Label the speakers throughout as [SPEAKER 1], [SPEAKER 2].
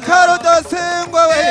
[SPEAKER 1] Karudasingwa we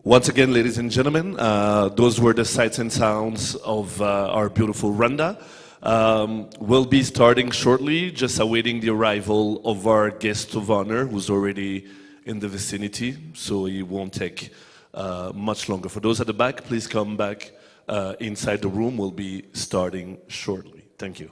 [SPEAKER 1] Once again, ladies and gentlemen, those were the sights and sounds of our beautiful Rwanda. We'll be starting shortly, just awaiting the arrival of our guest of honor, who's already in the vicinity, so it won't take much longer. For those at the back, please come back inside the room. We'll be starting shortly. Thank you.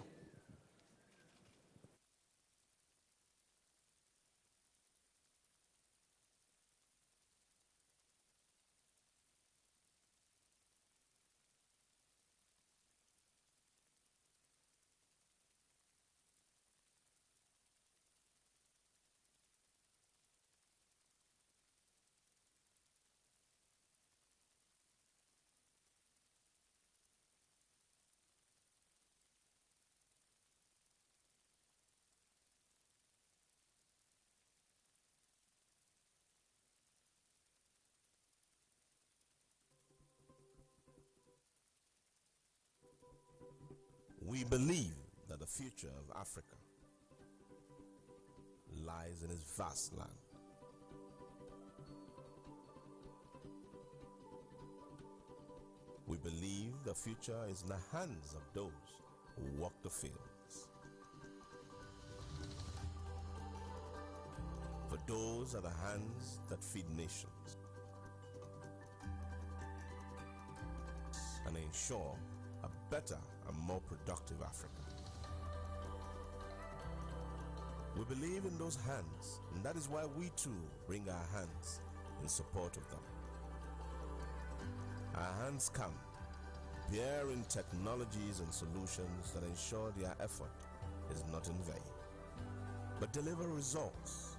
[SPEAKER 2] We believe that the future of Africa lies in its vast land. We believe the future is in the hands of those who walk the fields. For those are the hands that feed nations and ensure a better and more productive Africa. We believe in those hands, and that is why we too bring our hands in support of them. Our hands come bearing technologies and solutions that ensure their effort is not in vain, but deliver results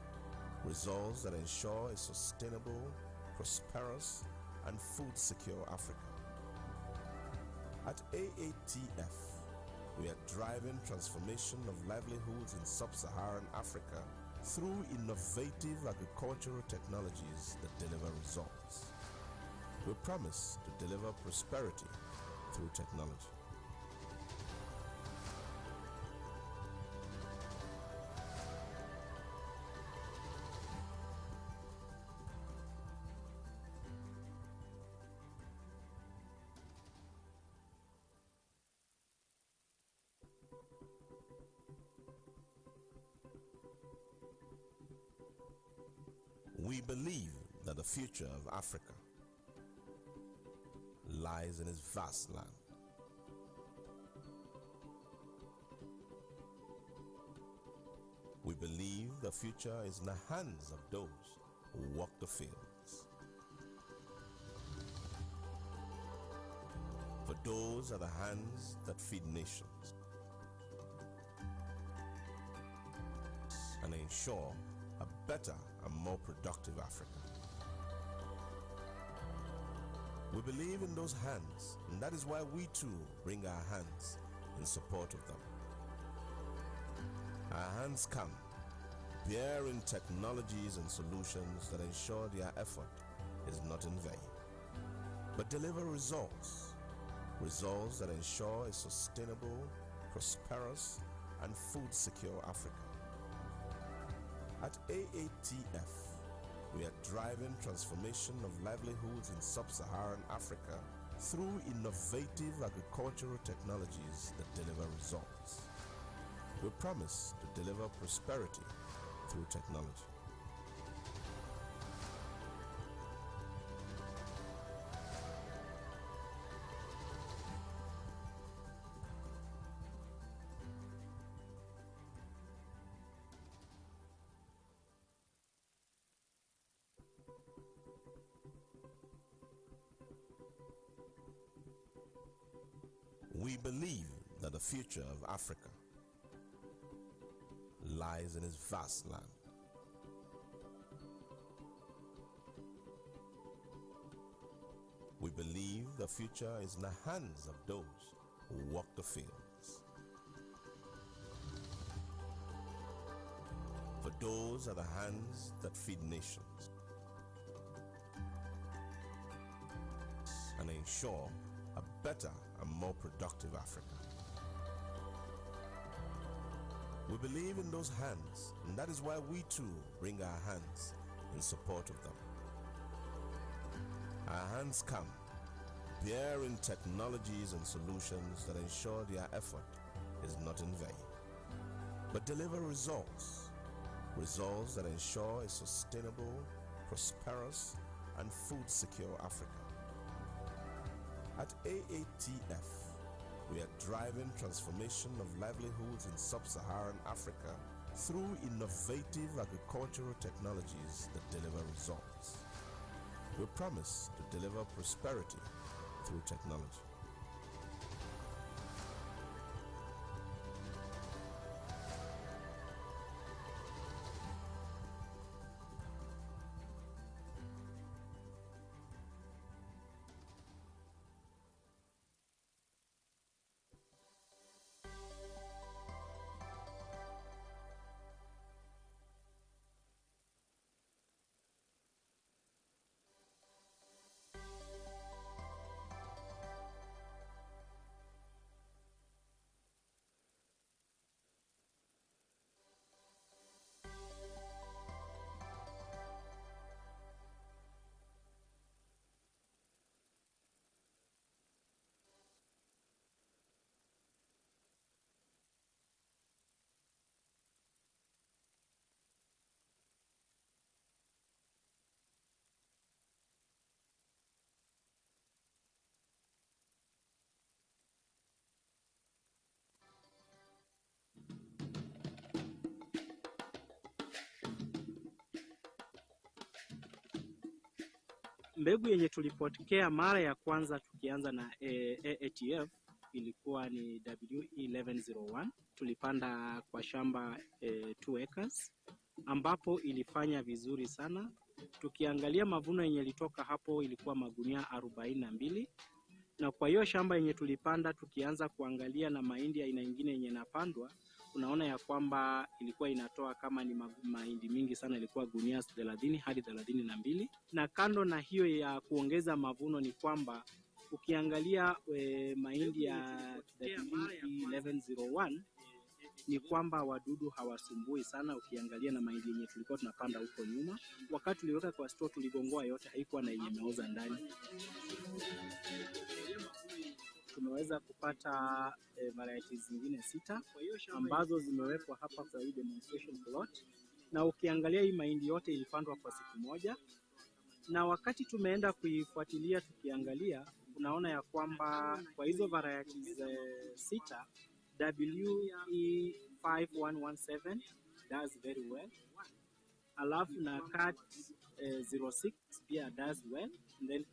[SPEAKER 2] that ensure a sustainable, prosperous, and food-secure Africa. At AATF, we are driving transformation of livelihoods in sub-Saharan Africa through innovative agricultural technologies that deliver results. We promise to deliver prosperity through technology. We believe that the future of Africa lies in its vast land. We believe the future is in the hands of those who walk the fields. For those are the hands that feed nations and ensure a better and more productive Africa. We believe in those hands, and that is why we too bring our hands in support of them. Our hands come bearing technologies and solutions that ensure their effort is not in vain, but deliver results that ensure a sustainable, prosperous, and food-secure Africa. At AATF, we are driving transformation of livelihoods in sub-Saharan Africa through innovative agricultural technologies that deliver results. We promise to deliver prosperity through technology. We believe that the future of Africa lies in its vast land. We believe the future is in the hands of those who walk the fields. For those are the hands that feed nations and ensure a better and more productive Africa. We believe in those hands, and that is why we too bring our hands in support of them. Our hands come bearing technologies and solutions that ensure their effort is not in vain, but deliver results that ensure a sustainable, prosperous, and food-secure Africa. At AATF, we are driving transformation of livelihoods in sub-Saharan Africa through innovative agricultural technologies that deliver results. We promise to deliver prosperity through technology.
[SPEAKER 3] Mbegu yenye tulipokea mara ya kwanza tukianza na AATF ilikuwa ni WE1101. Tulipanda kwa shamba 2 acres ambapo ilifanya vizuri sana. Tukiangalia mavuno yenye ilitoka hapo ilikuwa magunia 42. Na kwa hiyo shamba yenye tulipanda tukianza kuangalia na mahindi aina nyingine yenye inapandwa, unaona ya kwamba ilikuwa inatoa kama ni mahindi mingi sana, ilikuwa gunia 30 hadi 32. Na kando na hiyo ya kuongeza mavuno ni kwamba ukiangalia mahindi ya WE1101 ni kwamba wadudu hawasumbui sana. Ukiangalia na mahindi yenye tulikuwa tunapanda huko nyuma, wakati tuliweka kwa store tuligongoa yote, haikuwa na yenye imeoza ndani. Tumeweza kupata varieties zingine 6 ambazo zimewekwa hapa kwa hii demonstration plot. Na ukiangalia hii mahindi yote ilipandwa kwa siku moja, na wakati tumeenda kuifuatilia tukiangalia, unaona ya kwamba kwa hizo varieties 6 WE5117 does very well. Alafu na CAT 06 pia does well. And then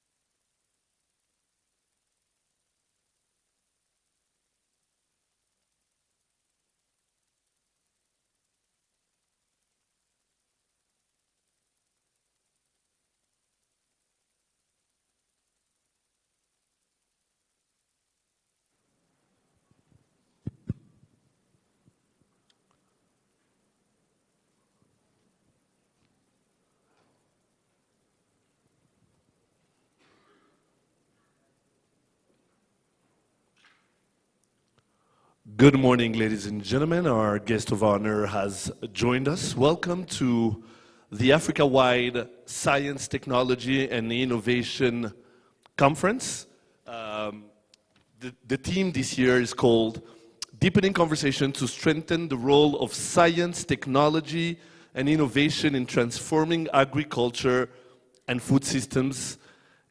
[SPEAKER 1] Good morning, ladies and gentlemen. Our guest of honor has joined us. Welcome to the Africa-wide Science, Technology, and Innovation Conference. The theme this year is called Deepening Conversation to Strengthen the Role of Science, Technology, and Innovation in Transforming Agriculture and Food Systems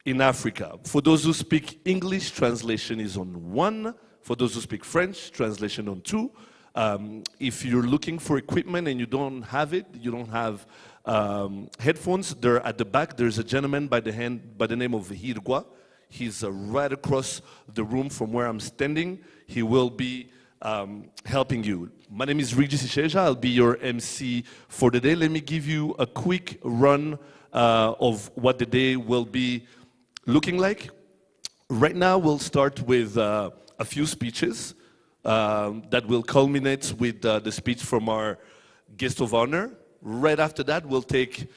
[SPEAKER 1] in Africa. For those who speak English, translation is on 1. For those who speak French, translation on 2. If you're looking for equipment and you don't have it, you don't have headphones, they're at the back. There's a gentleman by the name of Hirgwa. He's right across the room from where I'm standing. He will be helping you. My name is Regis Isheja. I'll be your MC for the day. Let me give you a quick run of what the day will be looking like. Right now, we'll start with a few speeches that will culminate with the speech from our guest of honor. Right after that, we'll take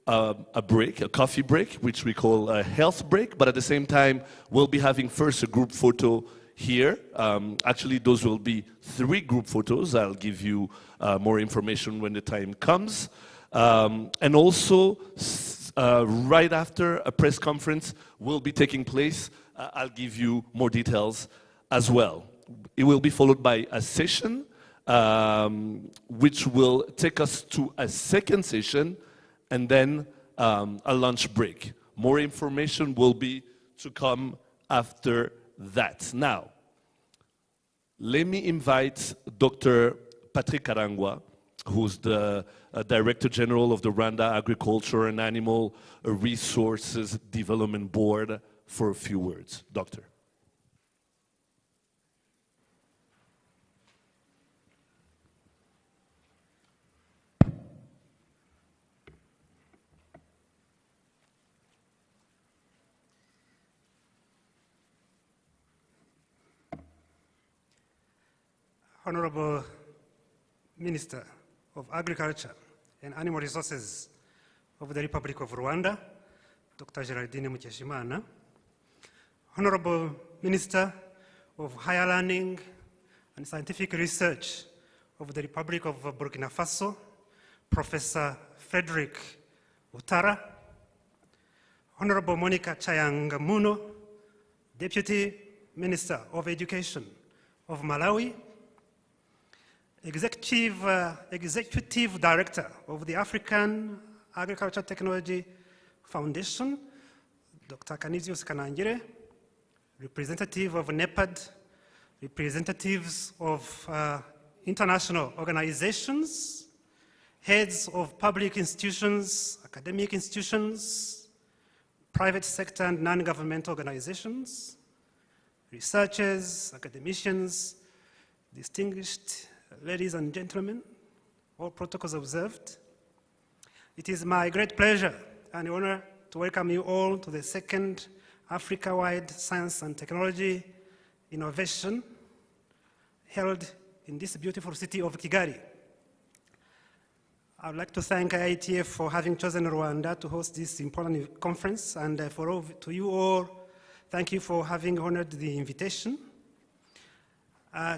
[SPEAKER 1] a break, a coffee break, which we call a health break. But at the same time, we'll be having first a group photo here. Actually, those will be 3 group photos. I'll give you more information when the time comes. And also, right after a press conference will be taking place, I'll give you more details as well. It will be followed by a session, which will take us to a second session, and then a lunch break. More information will be to come after that. Now, let me invite Dr. Patrick Karangwa, who's the Director General of the Rwanda Agriculture and Animal Resources Development Board, for a few words. Doctor.
[SPEAKER 4] Honorable Minister of Agriculture and Animal Resources of the Republic of Rwanda, Dr. Geraldine Mukeshimana, Honorable Minister of Higher Learning and Scientific Research of the Republic of Burkina Faso, Professor Frederick Utara, Honorable Monica Chayang-Muno, Deputy Minister of Education of Malawi, Executive Director of the African Agriculture Technology Foundation, Dr. Canisius Kanangire, representative of NEPAD, representatives of international organizations, heads of public institutions, academic institutions, private sector and non-governmental organizations, researchers, academicians, distinguished ladies and gentlemen, all protocols observed. It is my great pleasure and honor to welcome you all to the second Africa-wide Science and Technology Innovation held in this beautiful city of Kigali. I would like to thank IETF for having chosen Rwanda to host this important conference, and to you all, thank you for having honored the invitation.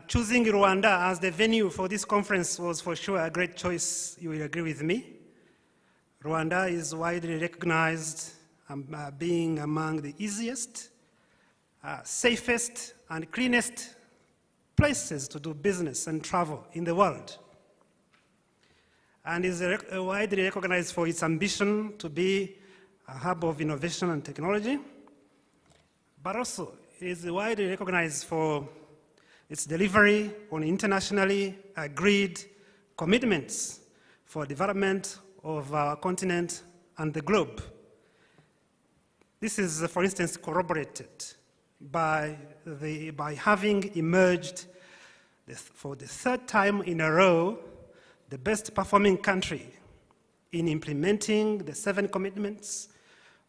[SPEAKER 4] Choosing Rwanda as the venue for this conference was for sure a great choice, you will agree with me. Rwanda is widely recognized being among the easiest, safest, and cleanest places to do business and travel in the world, and is widely recognized for its ambition to be a hub of innovation and technology, but also is widely recognized for its delivery on internationally agreed commitments for development of our continent and the globe. This is, for instance, corroborated by having emerged for the third time in a row the best performing country in implementing the 7 commitments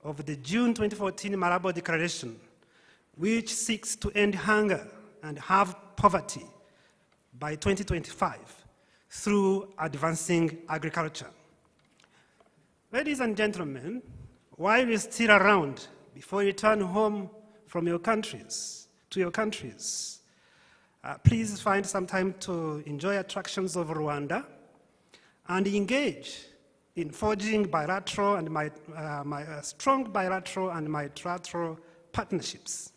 [SPEAKER 4] of the June 2014 Malabo Declaration, which seeks to end hunger and halve poverty by 2025 through advancing agriculture. Ladies and gentlemen, while you're still around, before you return home from your countries, please find some time to enjoy attractions of Rwanda and engage in forging bilateral and strong bilateral and multilateral partnerships.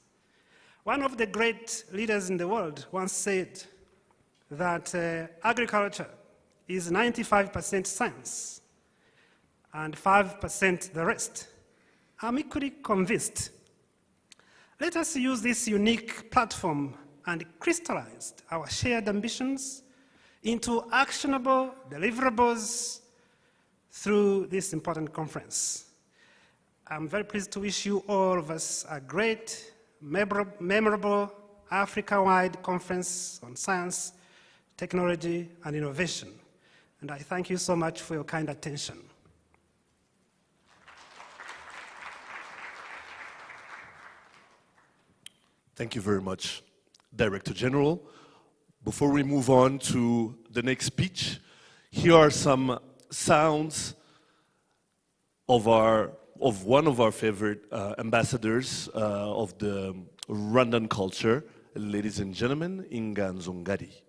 [SPEAKER 4] One of the great leaders in the world once said that agriculture is 95% science and 5% the rest. I'm equally convinced. Let us use this unique platform and crystallize our shared ambitions into actionable deliverables through this important conference. I'm very pleased to wish you all of us a great, memorable Africa-wide conference on science, technology, and innovation. And I thank you so much for your kind attention.
[SPEAKER 1] Thank you very much, Director General. Before we move on to the next speech, here are some sounds of one of our favorite ambassadors of the Rwandan culture, ladies and gentlemen, Inganzo Ngari.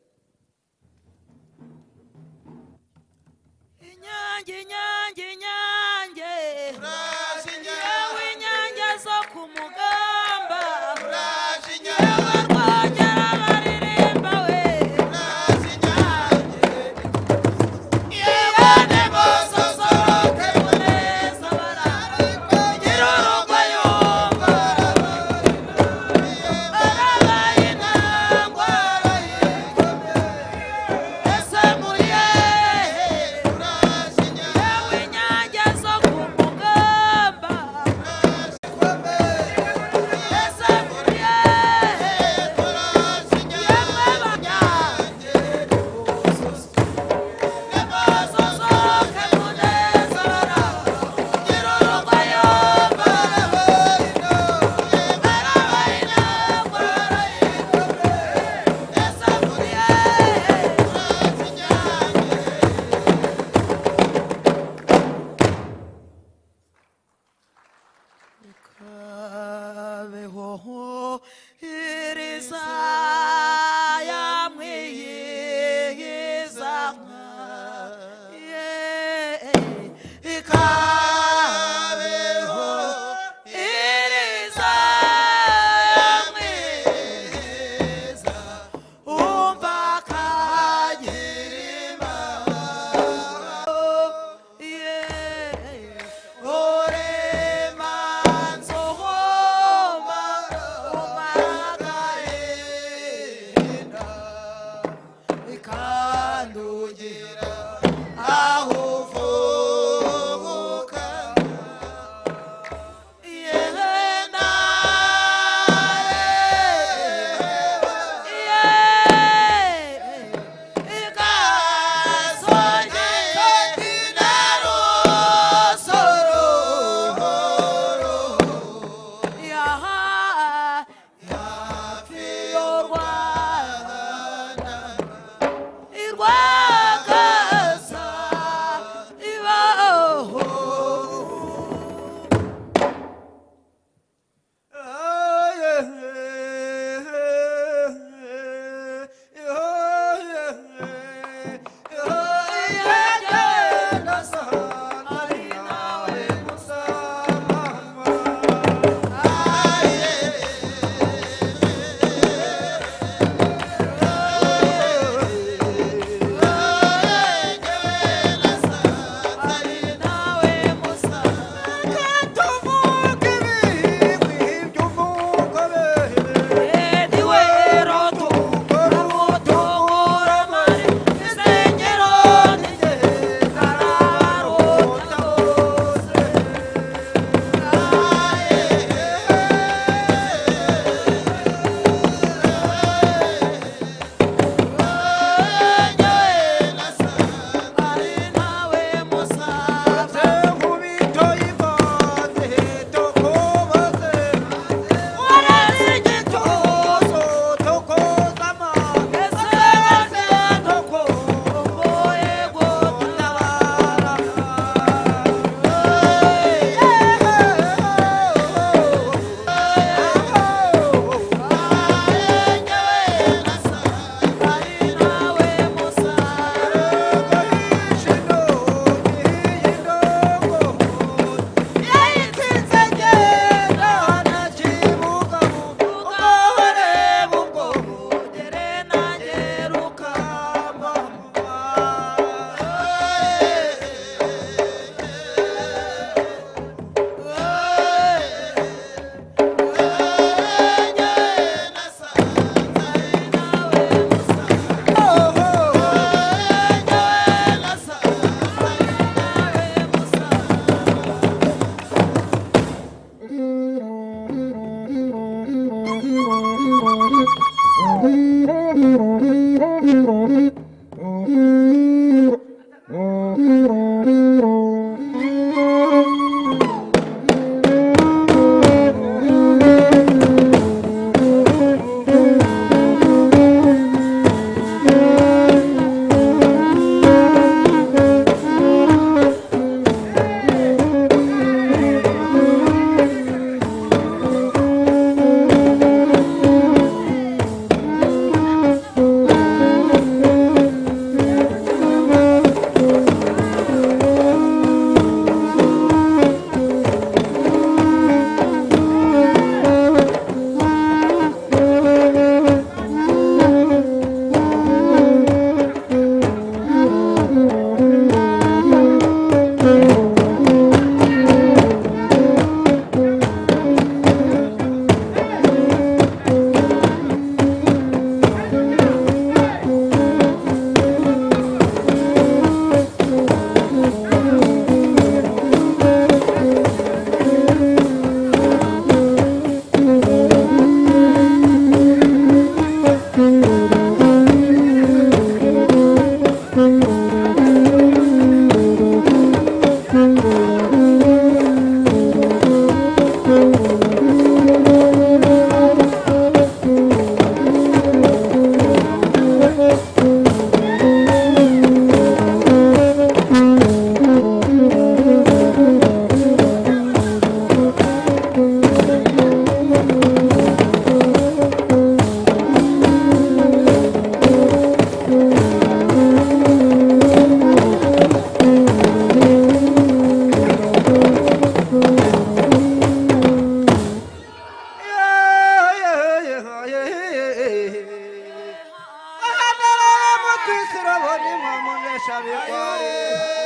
[SPEAKER 5] ni mamunesha bikwari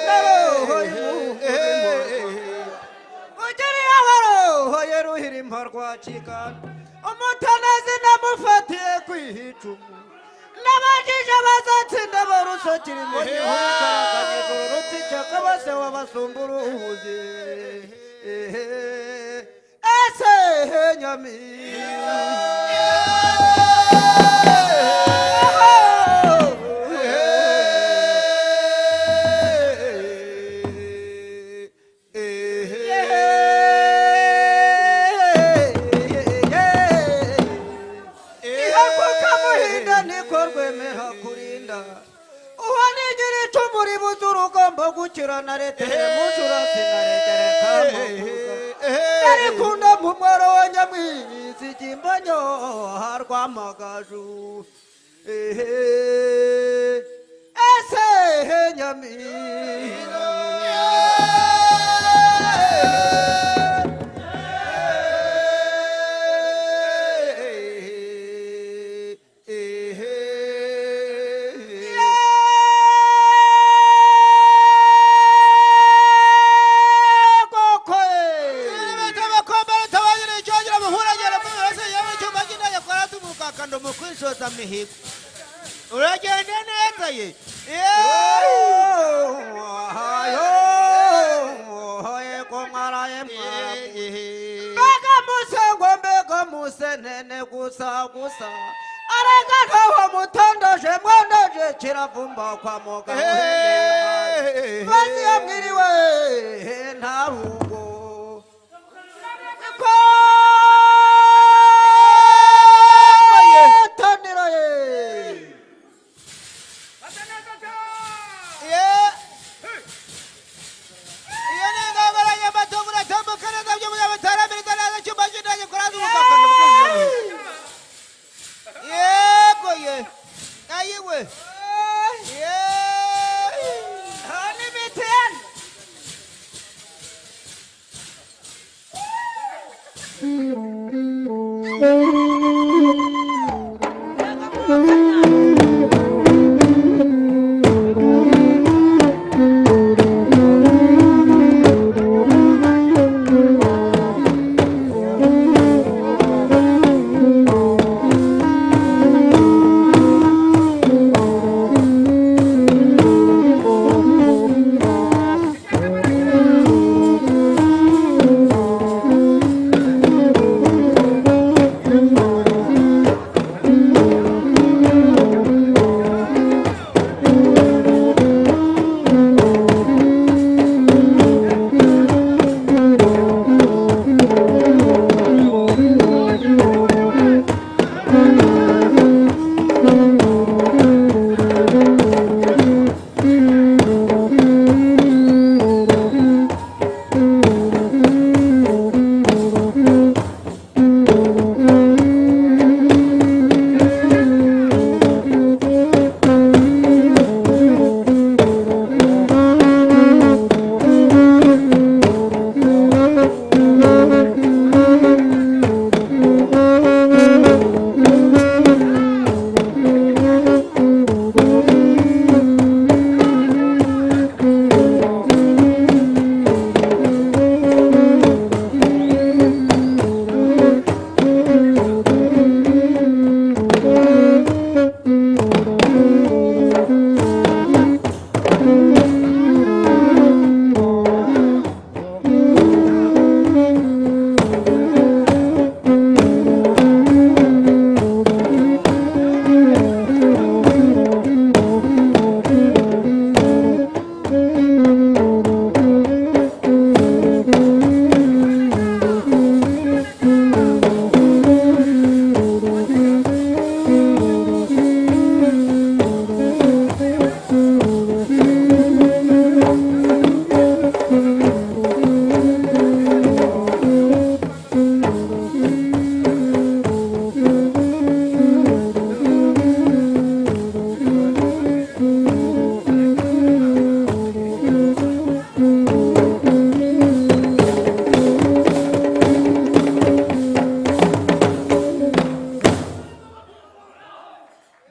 [SPEAKER 5] naroho ugeri abaroho yeruhira imparwa kigana umutanazi namufatiye kwihicumu nabajije bazatsinda barusakira imboni hukaraganye ijoro ruticaka bose wabasumbura ubuzi ese nyamira gukirana leta mushurasi na leta rekamuvuga arikunda mu mwaro wa nyamwizi kimbanyo harwamagaju ese nyamira mihigo uragenda neza ye ko mwaraye mbega musengo mbega musenene gusa gusa arega ntaho mutondoje mwandoje kiravumba kwa muganga bazi yamwiriwe ntarugo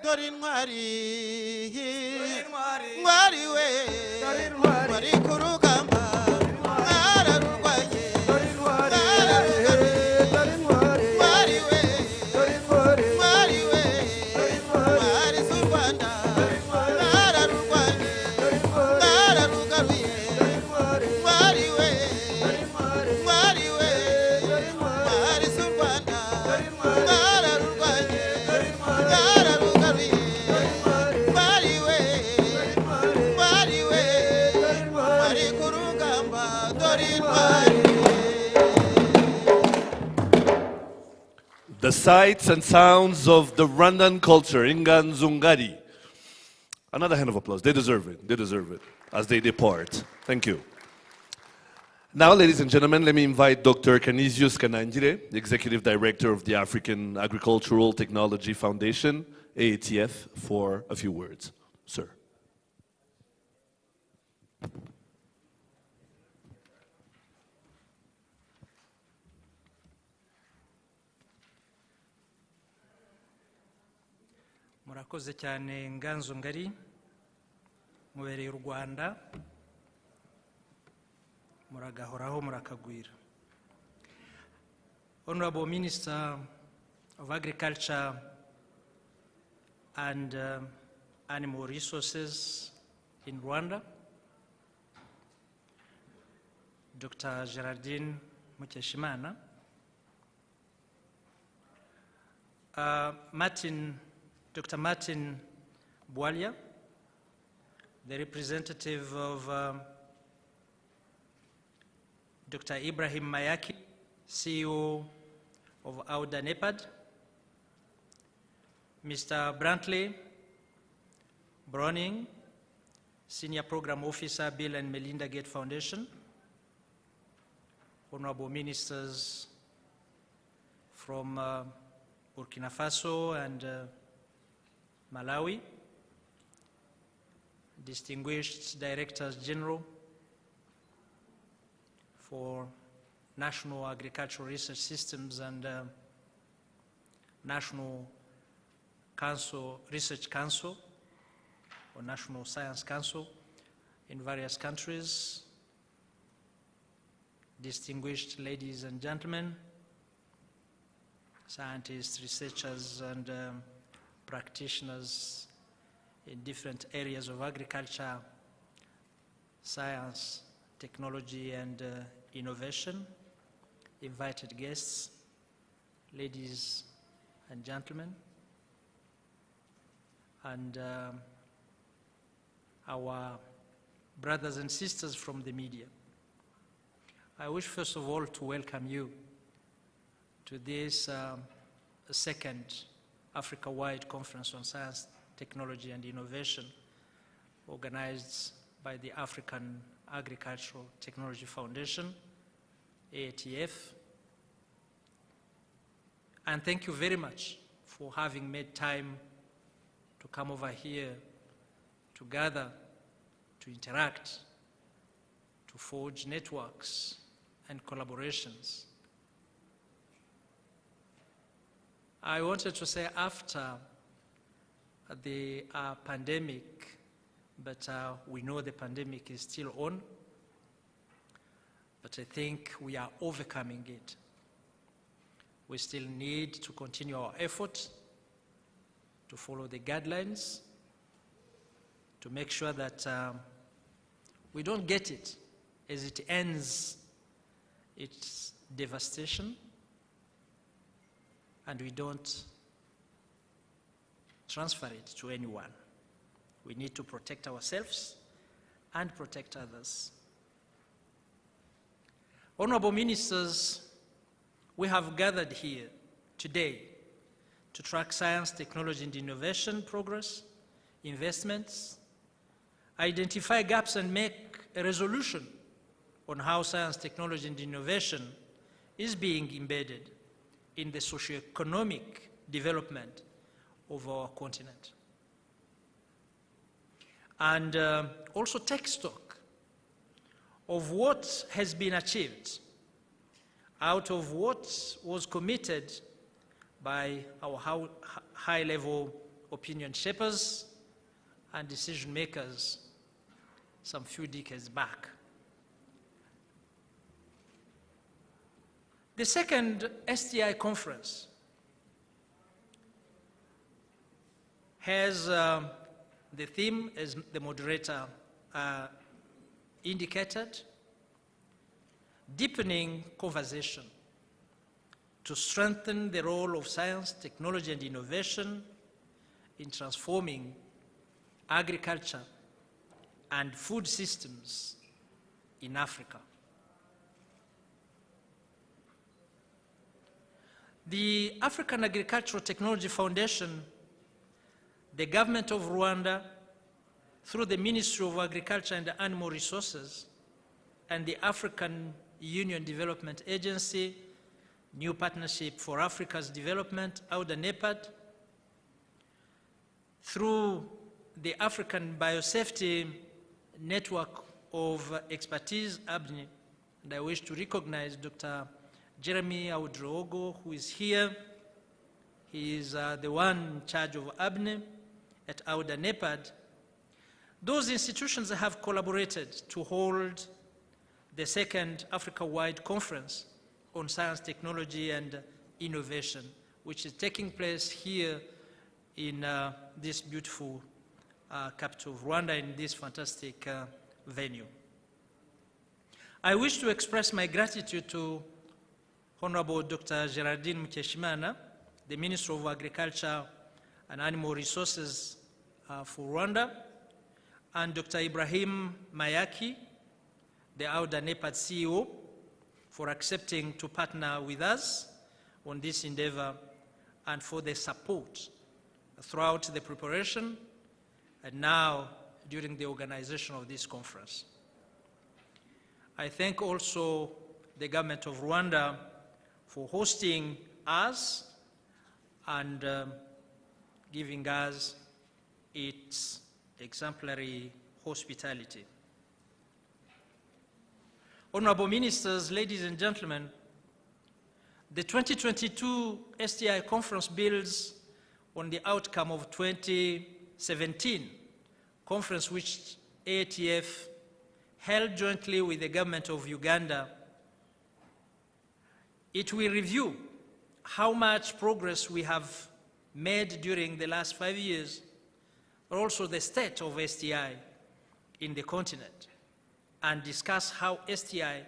[SPEAKER 5] dore intwari ntwari we wari ku rugamba mwararurwanye ntwari we ntwari we ntwari z'u Rwanda mwararurwanye mwararugaruye ntwari we ntwari we ntwari z'u Rwanda mwararurwanye mwararugaruye ntwari we ntwari we wari ku rugamba dore intwari.
[SPEAKER 1] The sights and sounds of the Rwandan culture, Inganzungari. Another hand of applause. They deserve it. They deserve it as they depart. Thank you. Now, ladies and gentlemen, let me invite Dr. Canisius Kanangire, the Executive Director of the African Agricultural Technology Foundation, AATF, for a few words. Sir.
[SPEAKER 6] murakoze cyane Nganzo Ngari mubereye u Rwanda muragahoraho murakagwira. Honorable Minister of Agriculture and Animal Resources in Rwanda, Dr. Gerardine Mukeshimana, Dr. Martin Bwalia, the representative of Dr. Ibrahim Mayaki, CEO of Auda NEPAD, Mr. Brantley Browning, Senior Program Officer, Bill and Melinda Gates Foundation, Honorable Ministers from Burkina Faso and Malawi, distinguished Directors General for National Agricultural Research Systems and National Research Council or National Science Council in various countries, distinguished ladies and gentlemen, scientists, researchers, and practitioners in different areas of agriculture, science, technology, and innovation, invited guests, ladies and gentlemen, and our brothers and sisters from the media. I wish first of all to welcome you to this second Africa-wide Conference on Science, Technology and Innovation organized by the African Agricultural Technology Foundation, AATF. And thank you very much for having made time to come over here to gather, to interact, to forge networks and collaborations. I wanted to say after the pandemic, but we know the pandemic is still on, but I think we are overcoming it. We still need to continue our effort to follow the guidelines, to make sure that we don't get it as it ends its devastation, and we don't transfer it to anyone. We need to protect ourselves and protect others. Honorable Ministers, we have gathered here today to track science, technology, and innovation progress, investments, identify gaps, and make a resolution on how science, technology, and innovation is being embedded in the socio-economic development of our continent. And also take stock of what has been achieved out of what was committed by our high-level opinion shapers and decision makers some few decades back. The second STI conference has the theme, as the moderator indicated, deepening conversation to strengthen the role of science, technology, and innovation in transforming agriculture and food systems in Africa. The African Agricultural Technology Foundation, the government of Rwanda, through the Ministry of Agriculture and Animal Resources, and the African Union Development Agency, New Partnership for Africa's Development, AUDA-NEPAD, through the African Biosafety Network of Expertise, ABNI, and I wish to recognize Dr. Jeremy Audrogo, who is here. He is the one in charge of ABNI at AUDA-NEPAD. Those institutions have collaborated to hold the second Africa-wide conference on science, technology, and innovation, which is taking place here in this beautiful capital of Rwanda, in this fantastic venue. I wish to express my gratitude to Honorable Dr. Geraldine Mukeshimana, the Minister of Agriculture and Animal Resources for Rwanda, and Dr. Ibrahim Mayaki, the AUDA-NEPAD CEO, for accepting to partner with us on this endeavor and for the support throughout the preparation and now during the organization of this conference. I thank also the government of Rwanda for hosting us and giving us its exemplary hospitality. Honorable Ministers, ladies and gentlemen, the 2022 STI conference builds on the outcome of 2017 conference, which AATF held jointly with the government of Uganda. It will review how much progress we have made during the last 5 years, but also the state of STI in the continent, and discuss how STI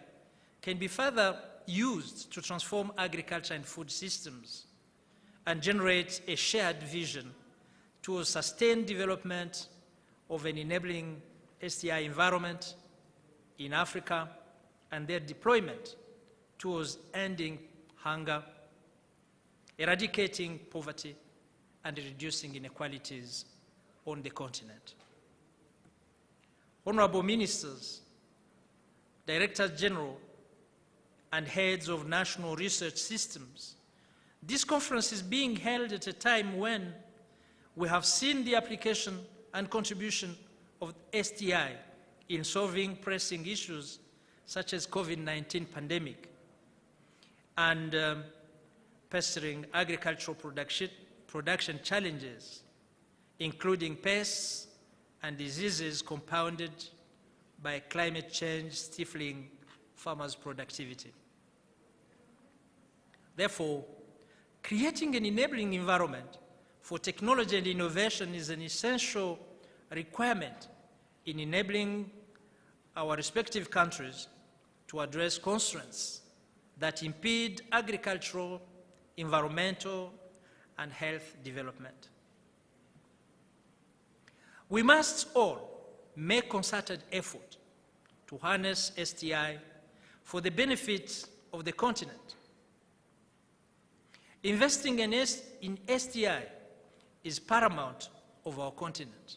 [SPEAKER 6] can be further used to transform agriculture and food systems and generate a shared vision towards sustained development of an enabling STI environment in Africa and their deployment towards ending hunger, eradicating poverty, and reducing inequalities on the continent. Honorable Ministers, Directors General, and heads of national research systems, this conference is being held at a time when we have seen the application and contribution of STI in solving pressing issues such as COVID-19 pandemic and pestering agricultural production challenges, including pests and diseases compounded by climate change stifling farmers' productivity. Therefore, creating an enabling environment for technology and innovation is an essential requirement in enabling our respective countries to address constraints that impede agricultural, environmental, and health development. We must all make concerted effort to harness STI for the benefit of the continent. Investing in STI is paramount of our continent.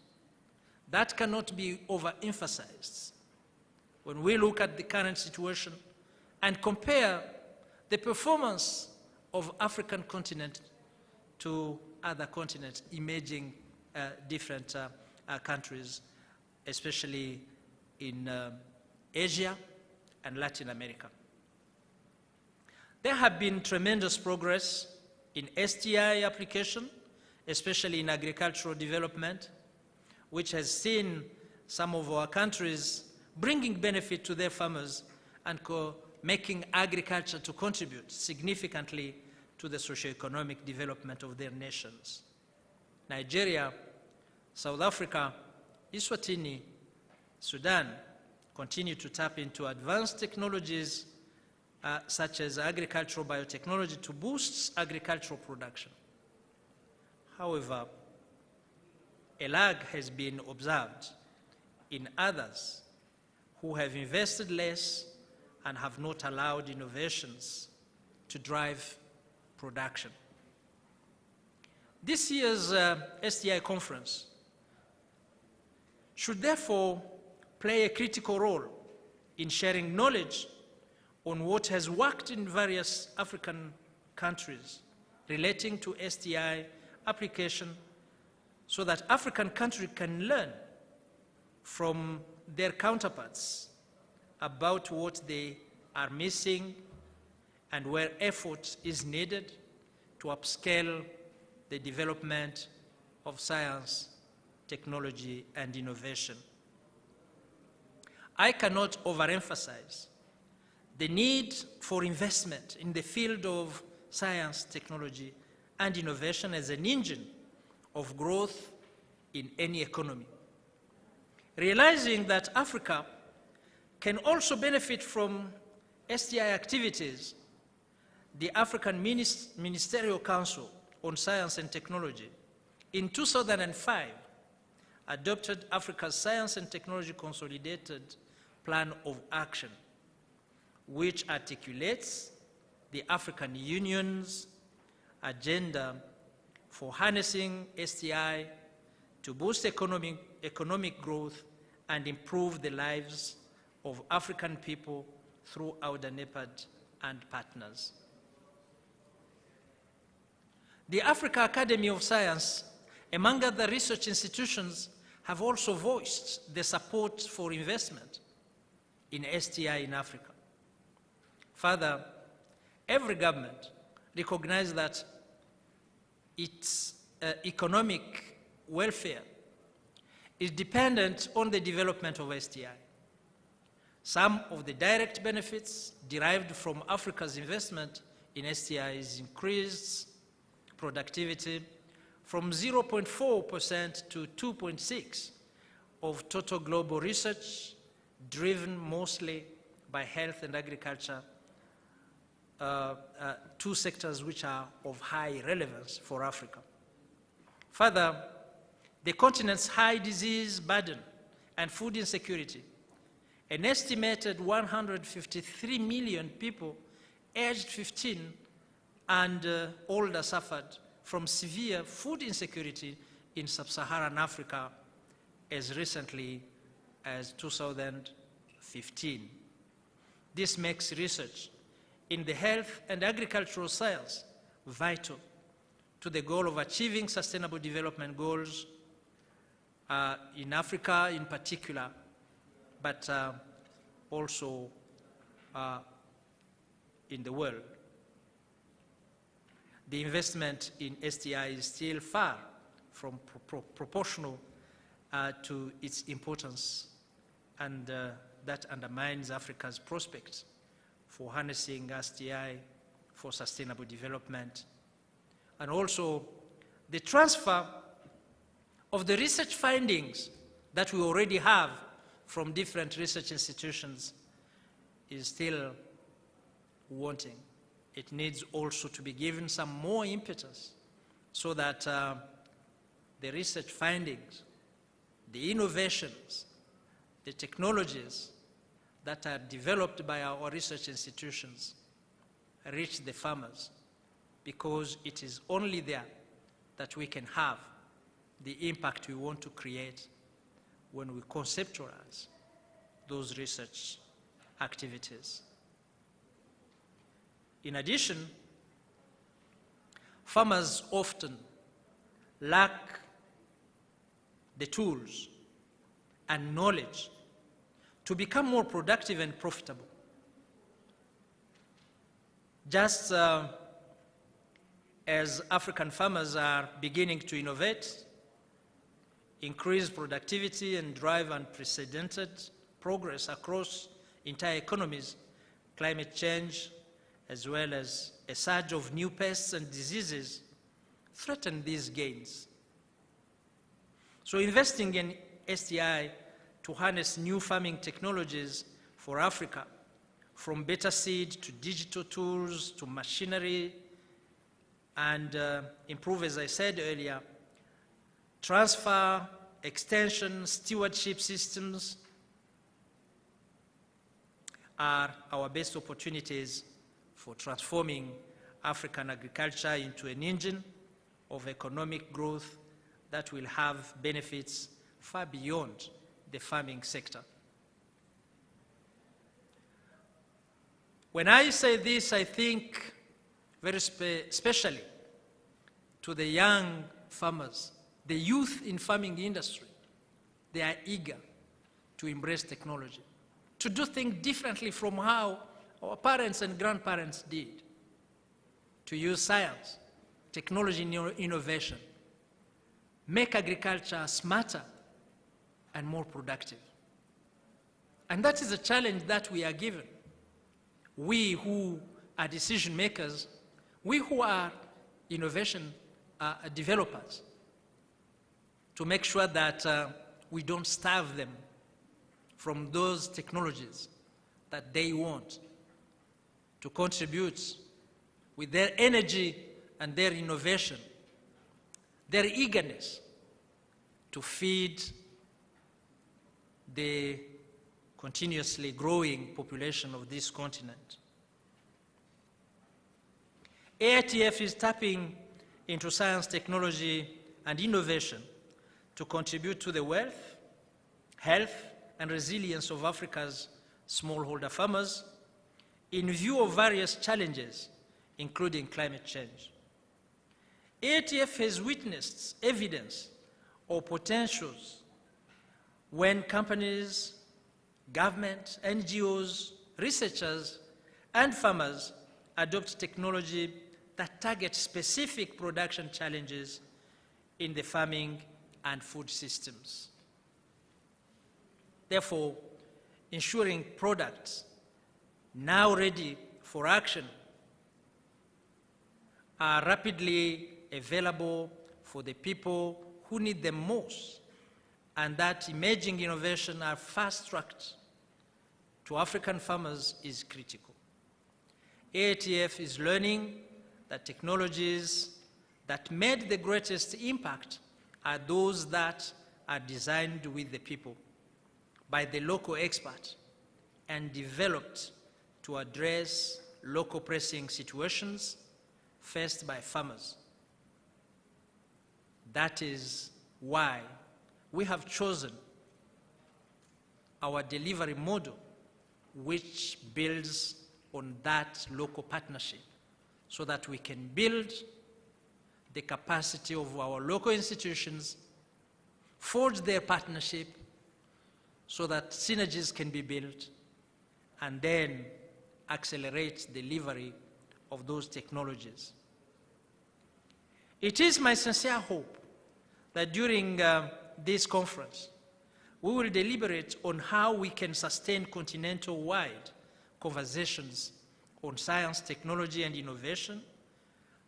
[SPEAKER 6] That cannot be overemphasized when we look at the current situation and compare the performance of African continent to other continents, emerging different countries, especially in Asia and Latin America. There have been tremendous progress in STI application especially in agricultural development, which has seen some of our countries bringing benefit to their farmers and making agriculture to contribute significantly to the socio-economic development of their nations. Nigeria, South Africa, Eswatini, Sudan continue to tap into advanced technologies such as agricultural biotechnology to boost agricultural production. However, a lag has been observed in others who have invested less and have not allowed innovations to drive production. This year's STI conference should therefore play a critical role in sharing knowledge on what has worked in various African countries relating to STI application, so that African countries can learn from their counterparts about what they are missing and where effort is needed to upscale the development of science, technology, and innovation. I cannot overemphasize the need for investment in the field of science, technology, and innovation as an engine of growth in any economy. Realizing that Africa can also benefit from STI activities, the African Ministerial Council on Science and Technology in 2005 adopted Africa's Science and Technology Consolidated Plan of Action, which articulates the African Union's agenda for harnessing STI to boost economic growth and improve the lives of African people throughout the NEPAD and partners. The Africa Academy of Science, among other research institutions, have also voiced the support for investment in STI in Africa. Further, every government recognizes that its economic welfare is dependent on the development of STI. Some of the direct benefits derived from Africa's investment in STI is increased productivity from 0.4% to 2.6% of total global research, driven mostly by health and agriculture, two sectors which are of high relevance for Africa. Further, the continent's high disease burden and food insecurity, an estimated 153 million people aged 15 and older suffered from severe food insecurity in sub-Saharan Africa as recently as 2015. This makes research in the health and agricultural science vital to the goal of achieving sustainable development goals in Africa in particular, but also in the world. The investment in STI is still far from proportional to its importance, and that undermines Africa's prospects for harnessing STI for sustainable development. And also, the transfer of the research findings that we already have from different research institutions is still wanting. It needs also to be given some more impetus so that the research findings, the innovations, the technologies that are developed by our research institutions reach the farmers, because it is only there that we can have the impact we want to create when we conceptualize those research activities. In addition, farmers often lack the tools and knowledge to become more productive and profitable. Just as African farmers are beginning to innovate, increase productivity, and drive unprecedented progress across entire economies, climate change, as well as a surge of new pests and diseases, threaten these gains. So investing in STI to harness new farming technologies for Africa, from better seed to digital tools to machinery, and improve, as I said earlier, transfer, extension, stewardship systems are our best opportunities for transforming African agriculture into an engine of economic growth that will have benefits far beyond the farming sector. When I say this, I think very especially to the young farmers, the youth in farming industry. They are eager to embrace technology, to do things differently from how our parents and grandparents did, to use science, technology, innovation, make agriculture smarter and more productive. And that is a challenge that we are given. We who are decision makers, we who are innovation developers, to make sure that we don't starve them from those technologies that they want to contribute with their energy and their innovation, their eagerness to feed the continuously growing population of this continent. AITF is tapping into science, technology, and innovation to contribute to the wealth, health, and resilience of Africa's smallholder farmers in view of various challenges, including climate change. AITF has witnessed evidence of potentials when companies, government, NGOs, researchers, and farmers adopt technology that target specific production challenges in the farming and food systems. Therefore, ensuring products now ready for action are rapidly available for the people who need them most, and that emerging innovation are fast-tracked to African farmers is critical. AITF is learning that technologies that made the greatest impact are those that are designed with the people, by the local expert, and developed to address local pressing situations faced by farmers. That is why we have chosen our delivery model, which builds on that local partnership, so that we can build the capacity of our local institutions, forge their partnership so that synergies can be built, and then accelerate delivery of those technologies. It is my sincere hope that during this conference, we will deliberate on how we can sustain continental-wide conversations on science, technology, and innovation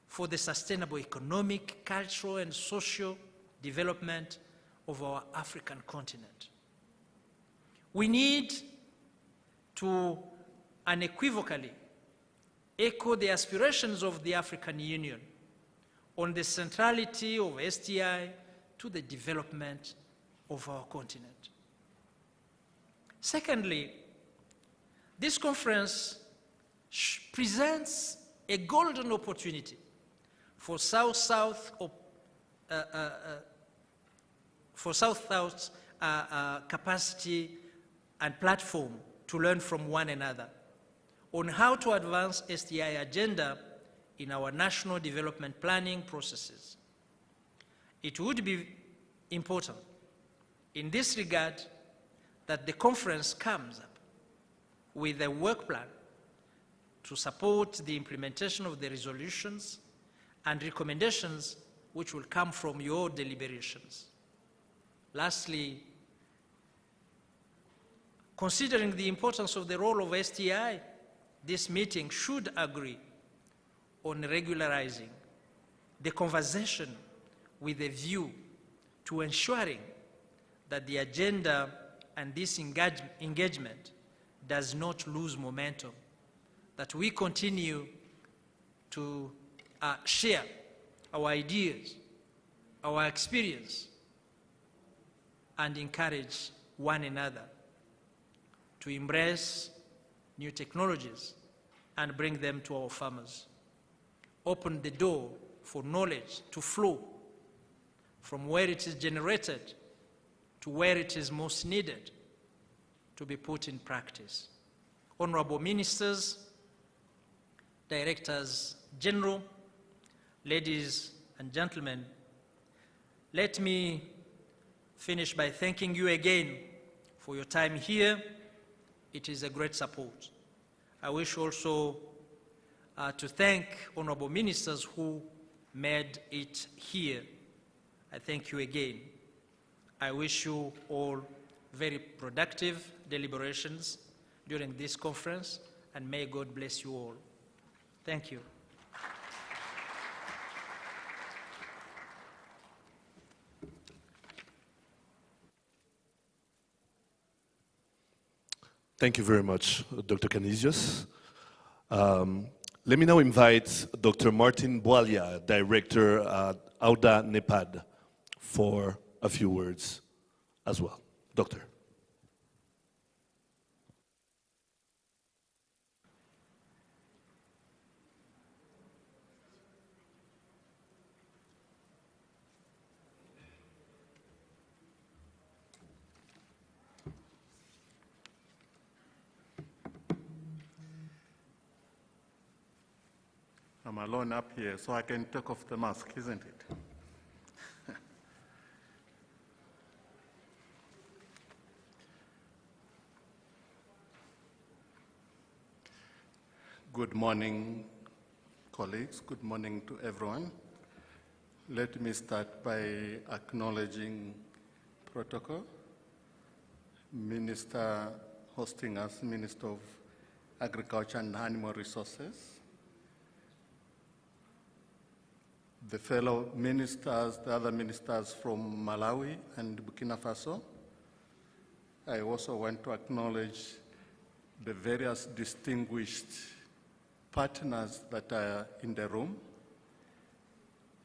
[SPEAKER 6] for the sustainable economic, cultural, and social development of our African continent. We need to unequivocally echo the aspirations of the African Union on the centrality of STI to the development of our continent. Secondly, this conference presents a golden opportunity for South-South capacity and platform to learn from one another on how to advance STI agenda in our national development planning processes. It would be important in this regard that the conference comes up with a work plan to support the implementation of the resolutions and recommendations which will come from your deliberations. Lastly, considering the importance of the role of STI, this meeting should agree on regularizing the conversation with a view to ensuring that the agenda and this engagement does not lose momentum, that we continue to share our ideas, our experience, and encourage one another to embrace new technologies and bring them to our farmers. Open the door for knowledge to flow from where it is generated to where it is most needed to be put in practice. Honorable ministers, directors general, ladies and gentlemen, let me finish by thanking you again for your time here. It is a great support. I wish also to thank honorable ministers who made it here. I thank you again. I wish you all very productive deliberations during this conference, and may God bless you all. Thank you.
[SPEAKER 1] Thank you very much, Dr. Canisius. Let me now invite Dr. Martin Boalia, Director at Auda NEPAD, for a few words as well. Doctor.
[SPEAKER 7] I'm alone up here, so I can take off the mask, isn't it? Good morning, colleagues. Good morning to everyone. Let me start by acknowledging protocol. Minister hosting us, Minister of Agriculture and Animal Resources. The fellow ministers, the other ministers from Malawi and Burkina Faso. I also want to acknowledge the various distinguished partners that are in the room,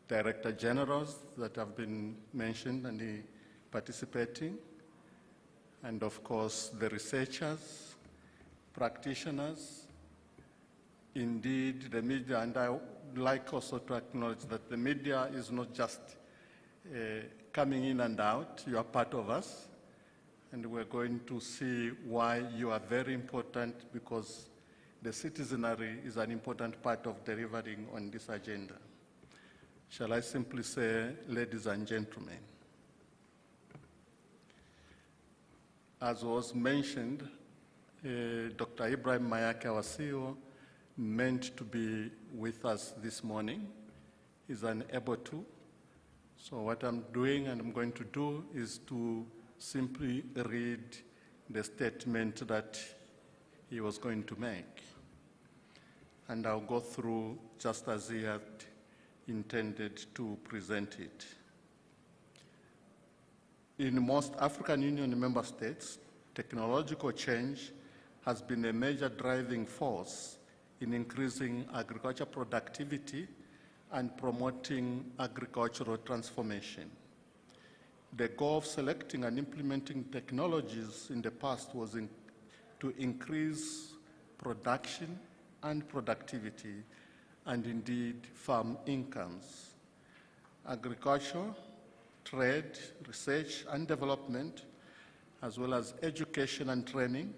[SPEAKER 7] director generals that have been mentioned and participating, and of course the researchers, practitioners, indeed the media, and I would like also to acknowledge that the media is not just coming in and out, you are part of us, and we're going to see why you are very important, because the citizenry is an important part of delivering on this agenda. Shall I simply say, ladies and gentlemen? As was mentioned, Dr. Ibrahim Mayake, our CEO, meant to be with us this morning. He's unable to. So what I'm doing and I'm going to do is to simply read the statement that he was going to make. And I'll go through just as he had intended to present it. In most African Union member states, technological change has been a major driving force in increasing agriculture productivity and promoting agricultural transformation. The goal of selecting and implementing technologies in the past was to increase production and productivity, and indeed farm incomes. Agriculture, trade, research and development, as well as education and training,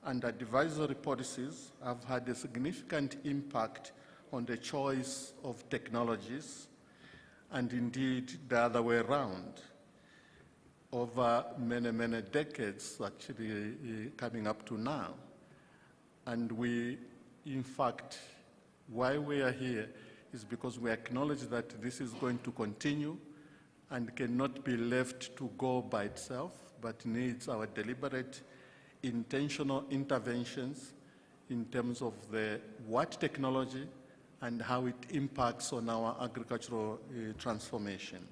[SPEAKER 7] and advisory policies have had a significant impact on the choice of technologies, and indeed the other way around. Over many, many decades, actually coming up to now. And we, in fact, why we are here is because we acknowledge that this is going to continue and cannot be left to go by itself, but needs our deliberate, intentional interventions in terms of what technology and how it impacts on our agricultural transformation.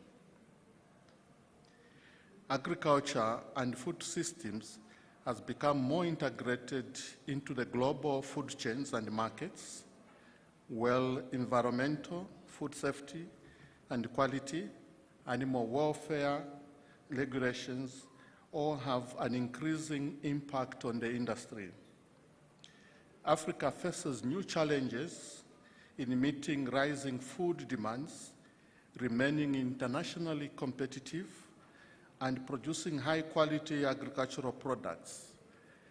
[SPEAKER 7] Agriculture and food systems has become more integrated into the global food chains and markets, while environmental, food safety and quality, animal welfare regulations all have an increasing impact on the industry. Africa faces new challenges in meeting rising food demands, remaining internationally competitive, and producing high-quality agricultural products.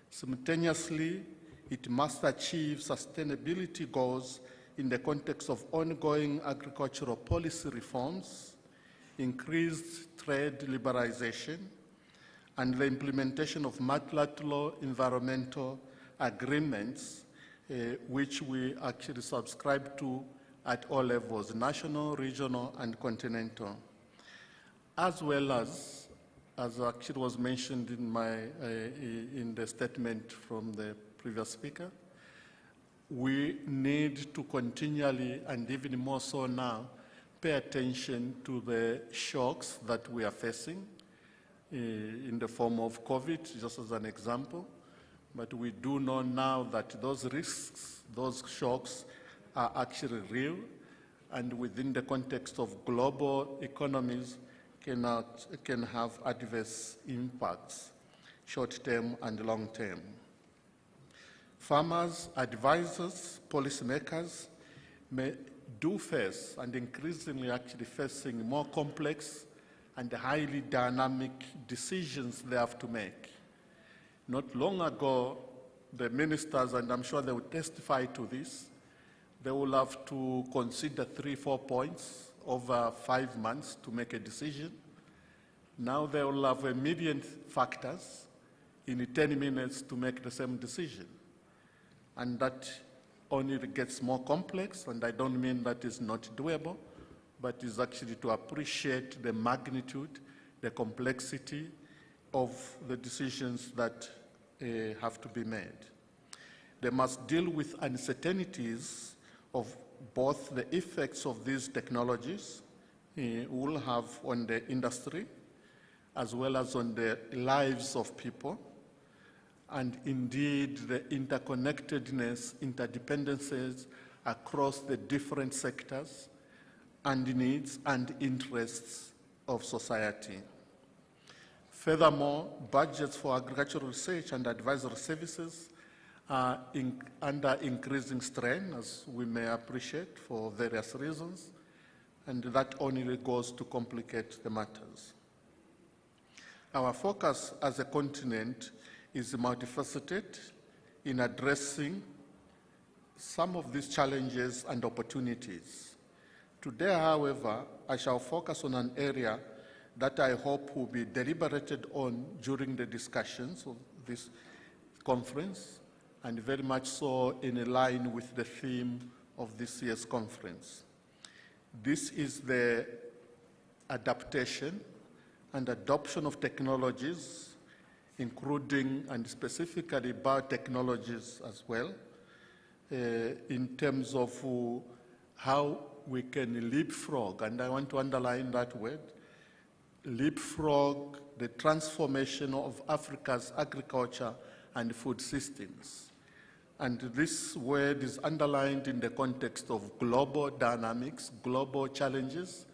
[SPEAKER 7] Simultaneously, it must achieve sustainability goals in the context of ongoing agricultural policy reforms, increased trade liberalization, and the implementation of multilateral environmental agreements, which we actually subscribe to at all levels, national, regional, and continental, as well as actually was mentioned in the statement from the previous speaker, we need to continually, and even more so now, pay attention to the shocks that we are facing in the form of COVID, just as an example. But we do know now that those risks, those shocks are actually real, and within the context of global economies can have adverse impacts, short-term and long-term. Farmers, advisors, policymakers do face, and increasingly actually facing, more complex and highly dynamic decisions they have to make. Not long ago, the ministers, and I'm sure they will testify to this, they will have to consider 3-4 points over 5 months to make a decision. Now they will have immediate factors in 10 minutes to make the same decision. And that only gets more complex, and I don't mean that is not doable, but is actually to appreciate the magnitude, the complexity of the decisions that have to be made. They must deal with uncertainties of both the effects of these technologies will have on the industry, as well as on the lives of people, and indeed the interconnectedness, interdependencies across the different sectors and needs and interests of society. Furthermore, budgets for agricultural research and advisory services are under increasing strain, as we may appreciate, for various reasons, and that only goes to complicate the matters. Our focus as a continent is multifaceted in addressing some of these challenges and opportunities. Today, however, I shall focus on an area that I hope will be deliberated on during the discussions of this conference, and very much so in line with the theme of this year's conference. This is the adaptation and adoption of technologies, including and specifically biotechnologies as well, in terms of how we can leapfrog, and I want to underline that word, leapfrog the transformation of Africa's agriculture and food systems. And this word is underlined in the context of global dynamics, global challenges,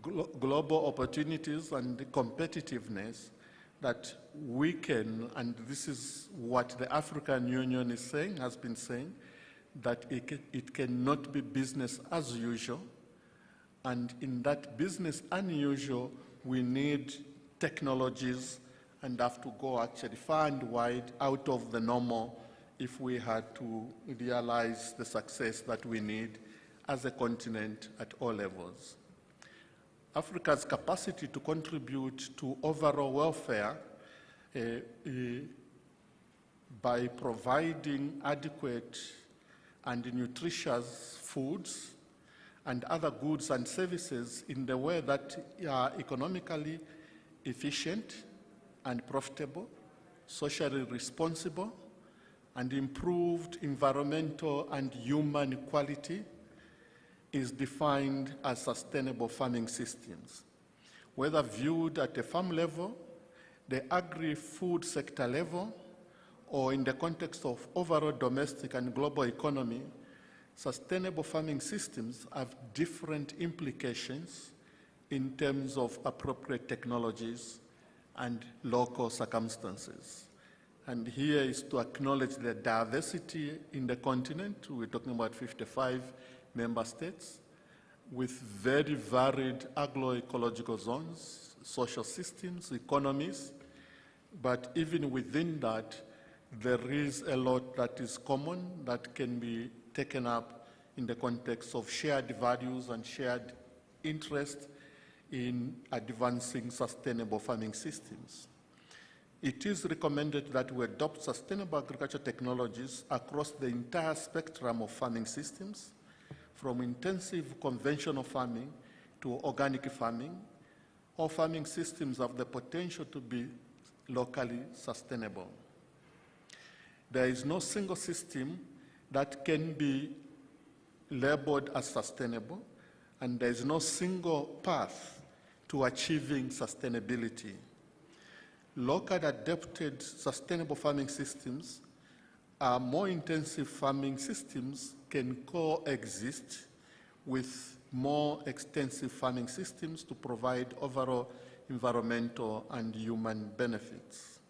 [SPEAKER 7] global opportunities, and competitiveness that we can, and this is what the African Union is saying, has been saying, that it cannot be business as usual. And in that business unusual, we need technologies and have to go actually far and wide out of the normal if we had to realize the success that we need as a continent at all levels. Africa's capacity to contribute to overall welfare by providing adequate and nutritious foods and other goods and services in the way that are economically efficient and profitable, socially responsible, and improved environmental and human quality is defined as sustainable farming systems. Whether viewed at a farm level, the agri-food sector level, or in the context of overall domestic and global economy, sustainable farming systems have different implications in terms of appropriate technologies and local circumstances. And here is to acknowledge the diversity in the continent. We're talking about 55 member states with very varied agroecological zones, social systems, economies. But even within that, there is a lot that is common that can be taken up in the context of shared values and shared interest in advancing sustainable farming systems. It is recommended that we adopt sustainable agriculture technologies across the entire spectrum of farming systems, from intensive conventional farming to organic farming. All farming systems have the potential to be locally sustainable. There is no single system that can be labeled as sustainable, and there is no single path to achieving sustainability. Locally adapted sustainable farming systems are more intensive farming systems can coexist with more extensive farming systems to provide overall environmental and human benefits.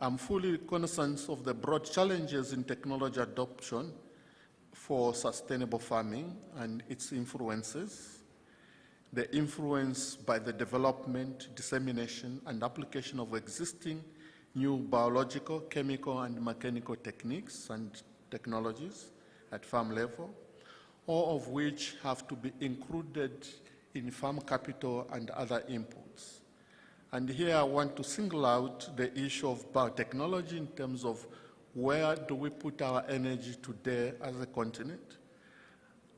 [SPEAKER 7] I'm fully cognizant of the broad challenges in technology adoption for sustainable farming and its influences. The influence by the development, dissemination, and application of existing new biological, chemical, and mechanical techniques and technologies at farm level, all of which have to be included in farm capital and other inputs. And here I want to single out the issue of biotechnology in terms of where do we put our energy today as a continent.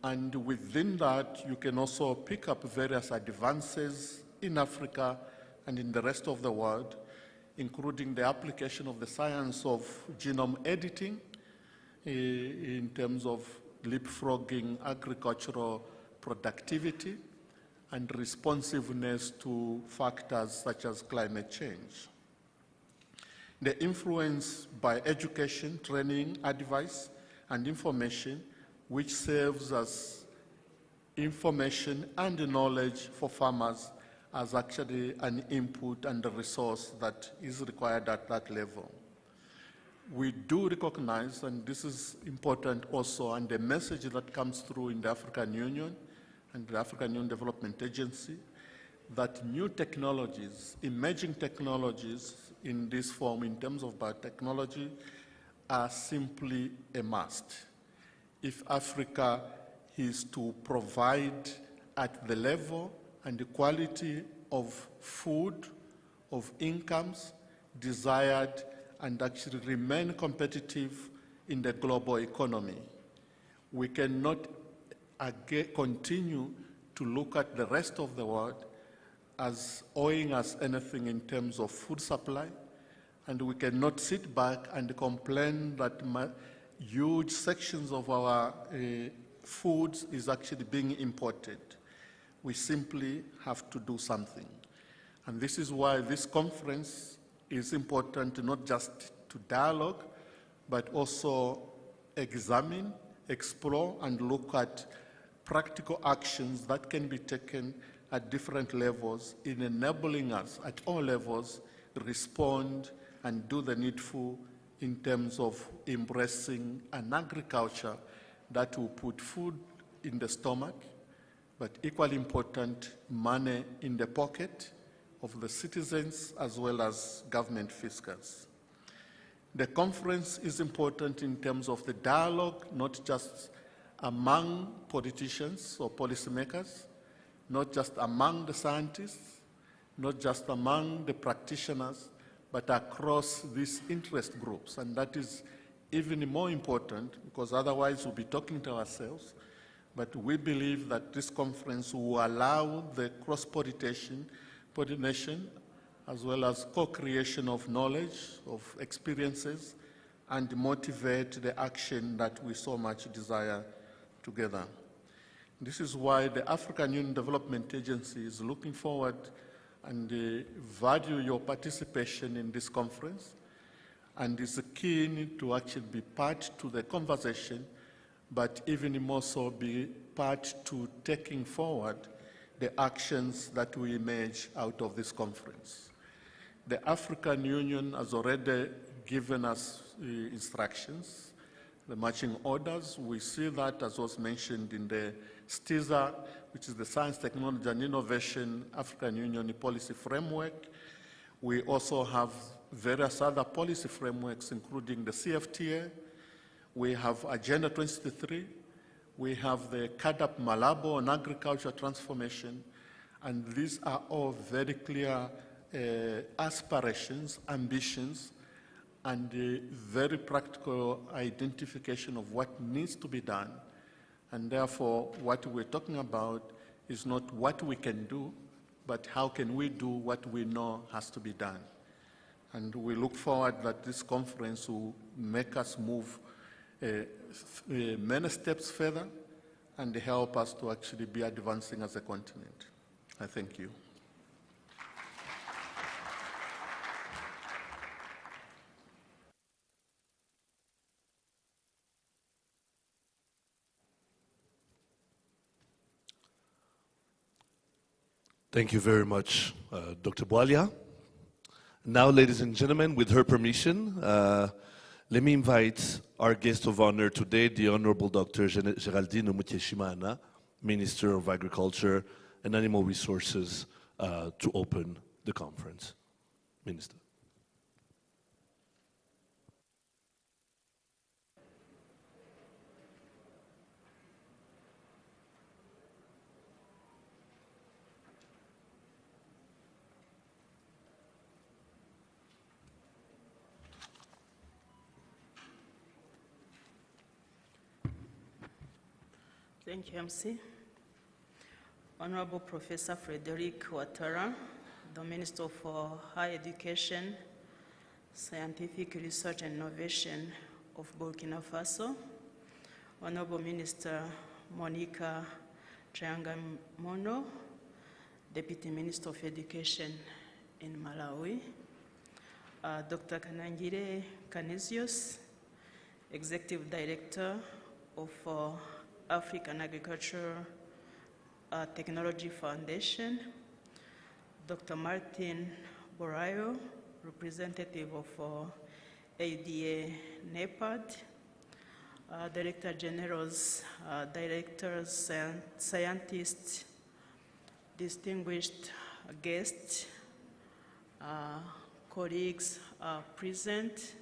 [SPEAKER 7] And within that, you can also pick up various advances in Africa and in the rest of the world, including the application of the science of genome editing in terms of leapfrogging agricultural productivity and responsiveness to factors such as climate change. The influence by education, training, advice, and information, which serves as information and knowledge for farmers as actually an input and a resource that is required at that level. We do recognize, and this is important also, and the message that comes through in the African Union and the African Union Development Agency, that new technologies, emerging technologies in this form in terms of biotechnology are simply a must. If Africa is to provide at the level and the quality of food, of incomes desired, and actually remain competitive in the global economy, we cannot continue to look at the rest of the world as owing us anything in terms of food supply, and we cannot sit back and complain that huge sections of our foods is actually being imported. We simply have to do something. And this is why this conference is important, not just to dialogue, but also examine, explore, and look at practical actions that can be taken at different levels in enabling us at all levels respond and do the needful in terms of embracing an agriculture that will put food in the stomach, but equally important, money in the pocket of the citizens as well as government fiscals. The conference is important in terms of the dialogue, not just among politicians or policymakers, not just among the scientists, not just among the practitioners, but across these interest groups. And that is even more important because otherwise we'll be talking to ourselves. But we believe that this conference will allow the cross-pollination as well as co-creation of knowledge, of experiences, and motivate the action that we so much desire together. This is why the African Union Development Agency is looking forward and value your participation in this conference, and is keen to actually be part to the conversation, but even more so be part to taking forward the actions that we emerge out of this conference. The African Union has already given us instructions, the marching orders. We see that, as was mentioned in the STISA, which is the Science, Technology and Innovation African Union Policy Framework. We also have various other policy frameworks, including the CFTA. We have Agenda 2063. We have the CADAP Malabo on agriculture transformation. And these are all very clear aspirations, ambitions, and very practical identification of what needs to be done. And therefore, what we're talking about is not what we can do, but how can we do what we know has to be done. And we look forward that this conference will make us move many steps further and help us to actually be advancing as a continent. I thank you.
[SPEAKER 1] Thank you very much, Dr. Bwalia. Now, ladies and gentlemen, with her permission, let me invite our guest of honor today, the Honorable Dr. Geraldine Mutyeshimana, Minister of Agriculture and Animal Resources, to open the conference. Minister.
[SPEAKER 8] Thank you, MC. Honorable Professor Frederick Ouattara, the Minister for Higher Education, Scientific Research and Innovation of Burkina Faso, Honorable Minister Monica Triangamono, Deputy Minister of Education in Malawi, Dr. Kanangire Canisius, Executive Director of African Agriculture Technology Foundation, Dr. Martin Borayo, representative of ADA NEPAD, Director Generals, Directors, and Scientists, distinguished guests, colleagues present,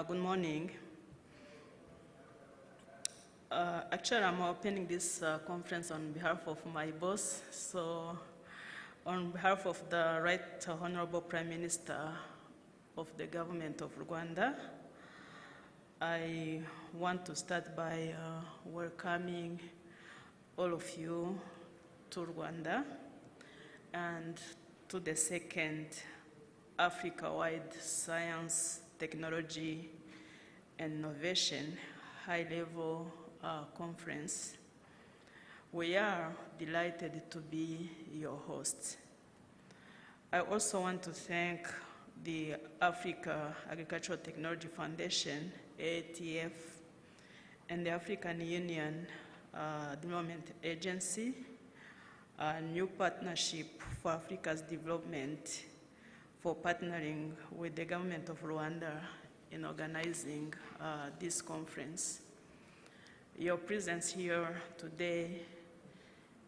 [SPEAKER 8] good morning. Actually, I'm opening this conference on behalf of my boss. So, on behalf of the Right Honorable Prime Minister of the Government of Rwanda, I want to start by welcoming all of you to Rwanda and to the second Africa-wide Science, Technology, and Innovation high-level conference. We are delighted to be your hosts. I also want to thank the Africa Agricultural Technology Foundation, AATF, and the African Union Development Agency, a new partnership for Africa's development, for partnering with the government of Rwanda in organizing this conference. Your presence here today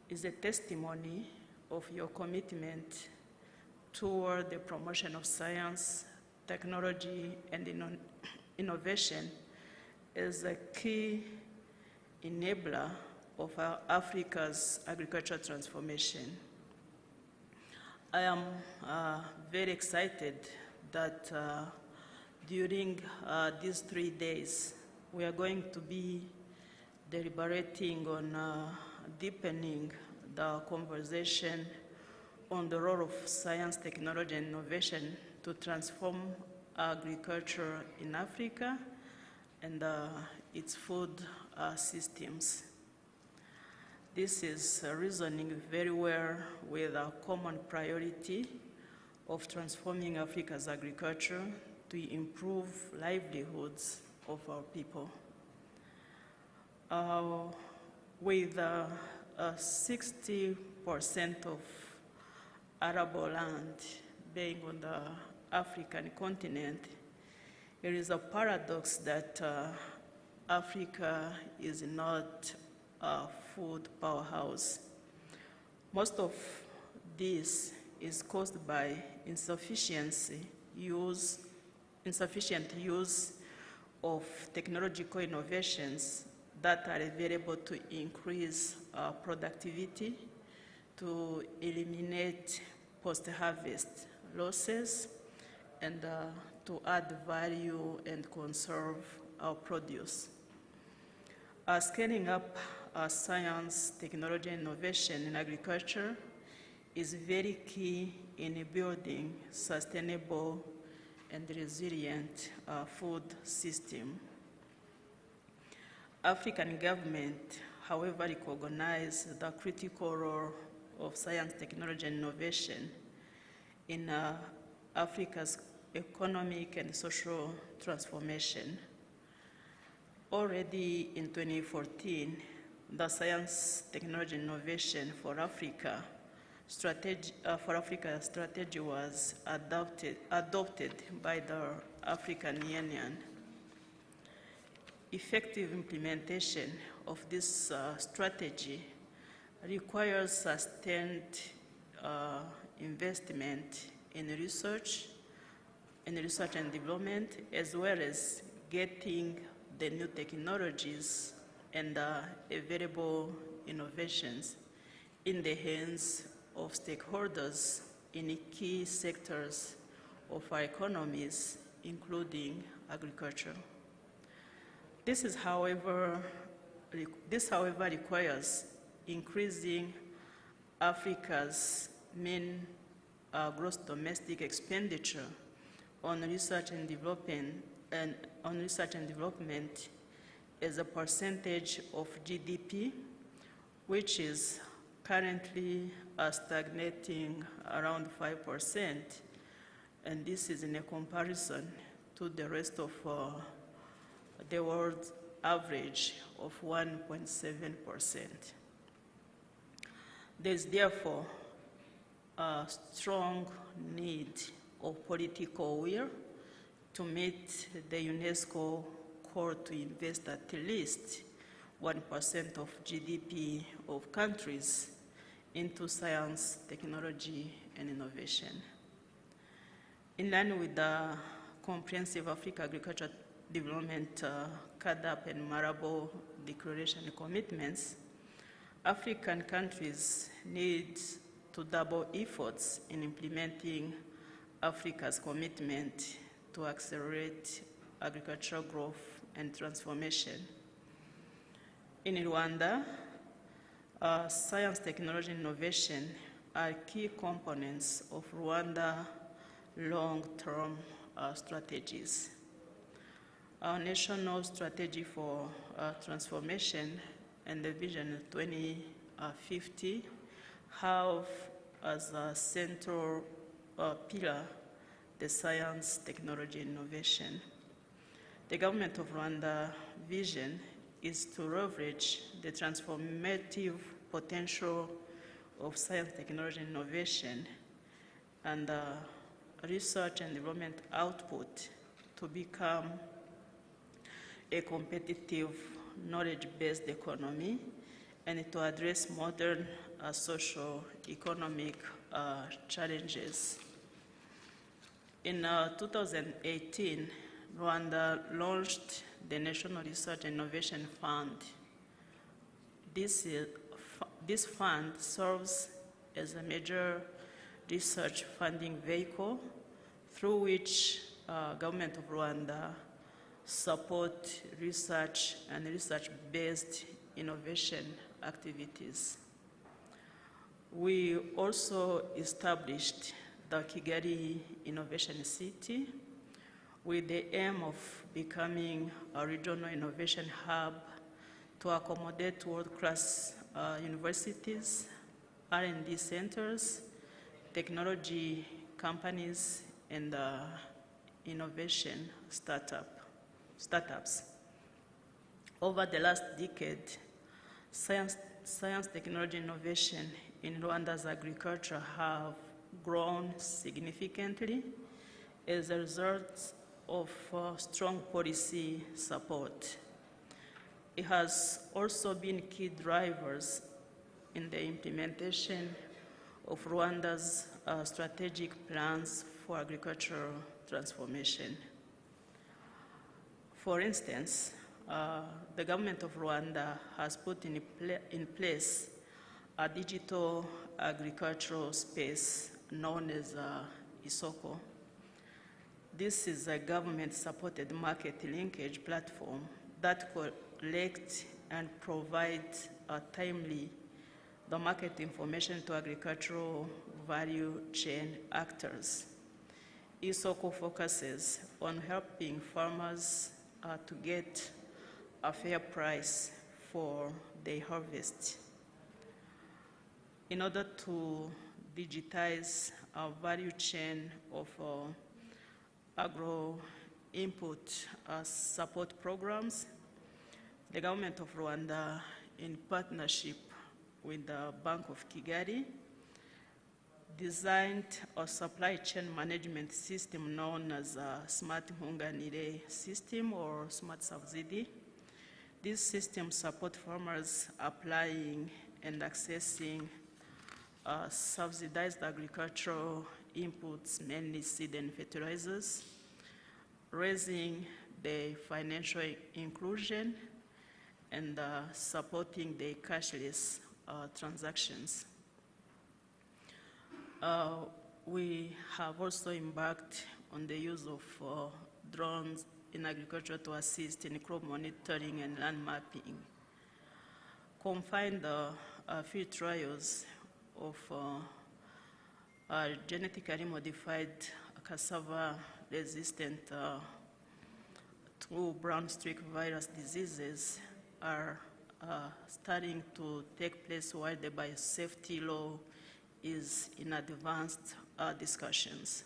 [SPEAKER 8] is a testimony of your commitment toward the promotion of science, technology, and innovation as a key enabler of Africa's agricultural transformation. I am very excited that during these 3 days, we are going to be deliberating on deepening the conversation on the role of science, technology, and innovation to transform agriculture in Africa and its food systems. This is reasoning very well with a common priority of transforming Africa's agriculture to improve livelihoods of our people. With 60% of arable land being on the African continent, it is a paradox that Africa is not a food powerhouse. Most of this is caused by insufficient use of technological innovations that are available to increase productivity, to eliminate post-harvest losses, and to add value and conserve our produce. Scaling up science, technology, and innovation in agriculture is very key in building sustainable and resilient food system. African government, however, recognize the critical role of science, technology, and innovation in Africa's economic and social transformation. Already in 2014, the Science, Technology, and Innovation for Africa strategy was adopted by the African Union. Effective implementation of this strategy requires sustained investment in research and development, as well as getting the new technologies and available innovations in the hands of stakeholders in key sectors of our economies, including agriculture. This, however, requires increasing Africa's mean gross domestic expenditure on research and development as a percentage of GDP, which is currently stagnating around 5%, and this is in a comparison to the rest of the world's average of 1.7%. There is therefore a strong need of political will to meet the UNESCO call to invest at least 1% of GDP of countries into science, technology, and innovation. In line with the Comprehensive Africa Agriculture Development CAADP and Malabo Declaration commitments, African countries need to double efforts in implementing Africa's commitment to accelerate agricultural growth and transformation. In Rwanda, science, technology, and innovation are key components of Rwanda long-term strategies. Our national strategy for transformation and the Vision 2050 have as a central pillar the science, technology, and innovation. The government of Rwanda vision is to leverage the transformative potential of science, technology, and innovation and research and development output to become a competitive, knowledge-based economy and to address modern socio-economic challenges. In 2018, Rwanda launched the National Research and Innovation Fund. This fund serves as a major research funding vehicle through which government of Rwanda support research and research-based innovation activities. We also established the Kigali Innovation City with the aim of becoming a regional innovation hub to accommodate world-class universities, R&D centers, technology companies, and innovation startups. Over the last decade, science, technology, innovation in Rwanda's agriculture have grown significantly as a result of strong policy support. It has also been key drivers in the implementation of Rwanda's strategic plans for agricultural transformation. For instance, the government of Rwanda has put in place a digital agricultural space known as Isoko. This is a government-supported market linkage platform that collects and provides timely the market information to agricultural value chain actors. Isoko focuses on helping farmers to get a fair price for their harvest. In order to digitize our value chain of agro input support programs, the government of Rwanda, in partnership with the Bank of Kigali, designed a supply chain management system known as a Smart Nkunganire system or Smart Subsidy. This system supports farmers applying and accessing subsidized agricultural inputs, mainly seed and fertilizers, raising the financial inclusion and supporting the cashless transactions. We have also embarked on the use of drones in agriculture to assist in crop monitoring and land mapping. Confined field trials of genetically modified cassava resistant to brown streak virus diseases are starting to take place while the biosafety law is in advanced discussions.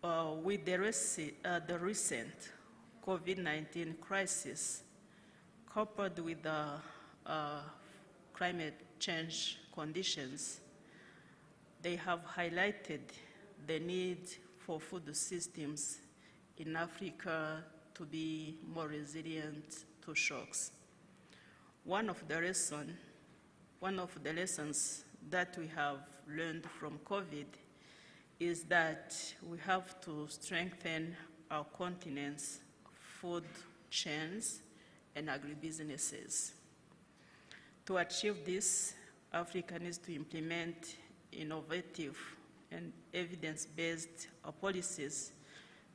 [SPEAKER 8] With the recent COVID-19 crisis, coupled with the climate change conditions, they have highlighted the need for food systems in Africa to be more resilient to shocks. One of the lessons that we have learned from COVID is that we have to strengthen our continent's food chains and agribusinesses. To achieve this, Africa needs to implement innovative and evidence-based policies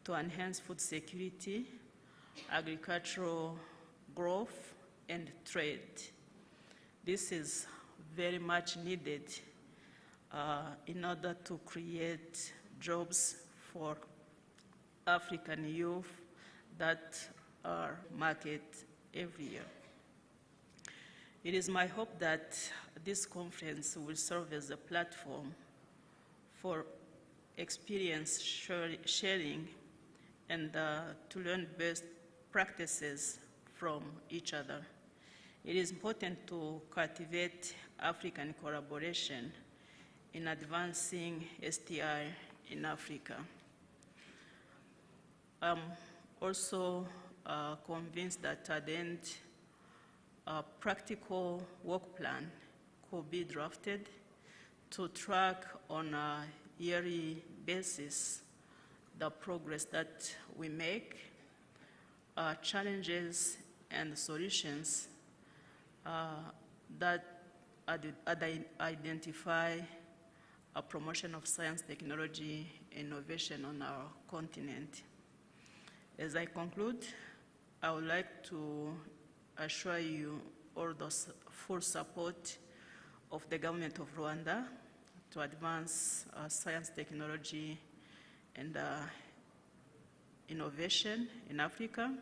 [SPEAKER 8] to enhance food security, agricultural growth, and trade. This is very much needed in order to create jobs for African youth that are marketed every year. It is my hope that this conference will serve as a platform for experience sharing and to learn best practices from each other. It is important to cultivate African collaboration in advancing STI in Africa. I'm also convinced that at the end, a practical work plan could be drafted to track on a yearly basis the progress that we make, challenges and solutions that identify a promotion of science, technology, innovation on our continent. As I conclude, I would like to assure you all the full support of the government of Rwanda to advance science, technology, and innovation in Africa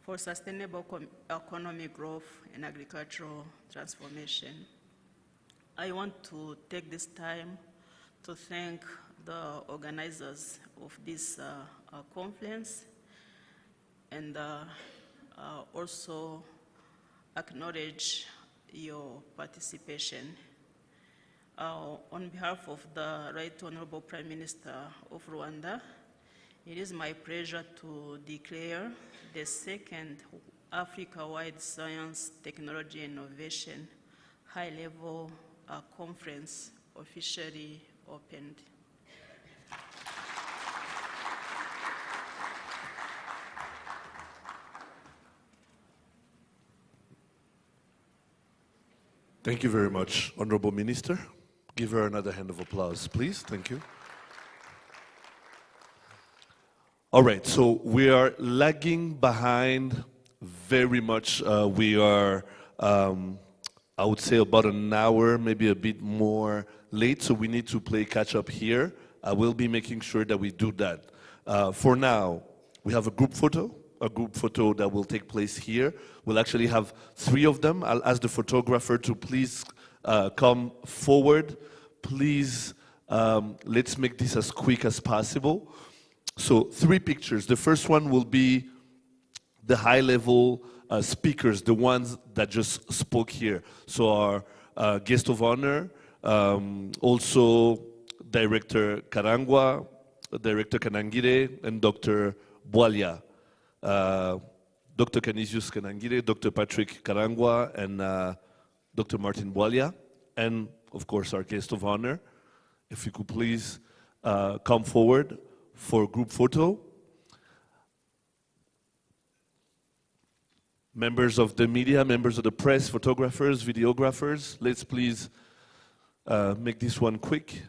[SPEAKER 8] for sustainable economic growth and agricultural transformation. I want to take this time to thank the organizers of this conference and also acknowledge your participation. On behalf of the Right Honorable Prime Minister of Rwanda, it is my pleasure to declare the second Africa-wide Science, Technology, and Innovation high-level conference officially opened.
[SPEAKER 1] Thank you very much, Honorable Minister. Give her another hand of applause, please. Thank you. All right, so we are lagging behind very much. We are, I would say, about an hour, maybe a bit more late, so we need to play catch up here. I will be making sure that we do that. For now, we have a group photo that will take place here. We'll actually have 3 of them. I'll ask the photographer to please come forward. Please, let's make this as quick as possible. So 3 pictures. The first one will be the high-level speakers, the ones that just spoke here. So our guest of honor, also Director Karangwa, Director Kanangire, and Dr. Bwalia. Dr. Canisius Kanangire, Dr. Patrick Karangwa, and Dr. Martin Bwalia, and of course our guest of honor. If you could please come forward for group photo. Members of the media, members of the press, photographers, videographers, let's please make this one quick.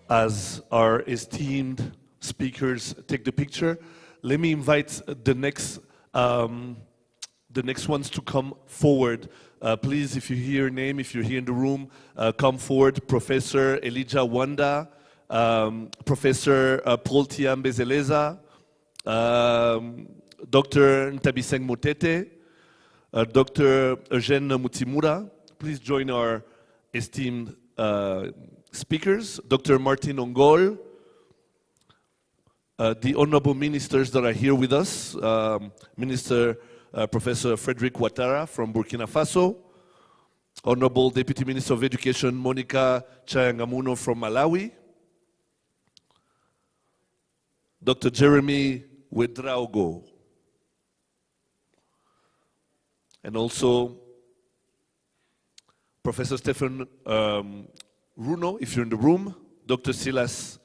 [SPEAKER 1] As our esteemed speakers take the picture, let me invite the next ones to come forward. Please, if you hear your name, if you're here in the room, come forward. Professor Elijah Wanda, Professor Paul Tiam Bezeleza, Dr. Ntabiseng Motete, Dr. Eugène Mutimura. Please join our esteemed speakers, Dr. Martin Ongol, the honorable ministers that are here with us, Minister Professor Frederick Ouattara from Burkina Faso, Honorable Deputy Minister of Education Monica Chayangamuno from Malawi, Dr. Jeremy Wedraogo, and also Professor Stephen Runo, if you're in the room, Dr. Silas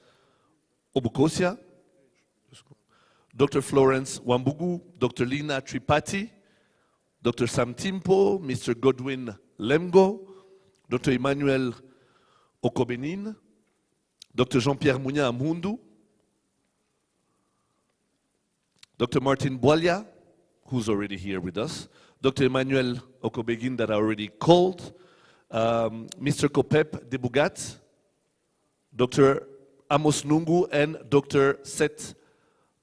[SPEAKER 1] Obukosia, Dr. Florence Wambugu, Dr. Lina Tripathi, Dr. Sam Timpo, Mr. Godwin Lemgo, Dr. Emmanuel Okobenin, Dr. Jean-Pierre Mounia Amundu, Dr. Martin Bwalia, who's already here with us, Dr. Emmanuel Okobegin that I already called, Mr. Kopep Debugat, Dr. Amos Nungu, and Dr. Seth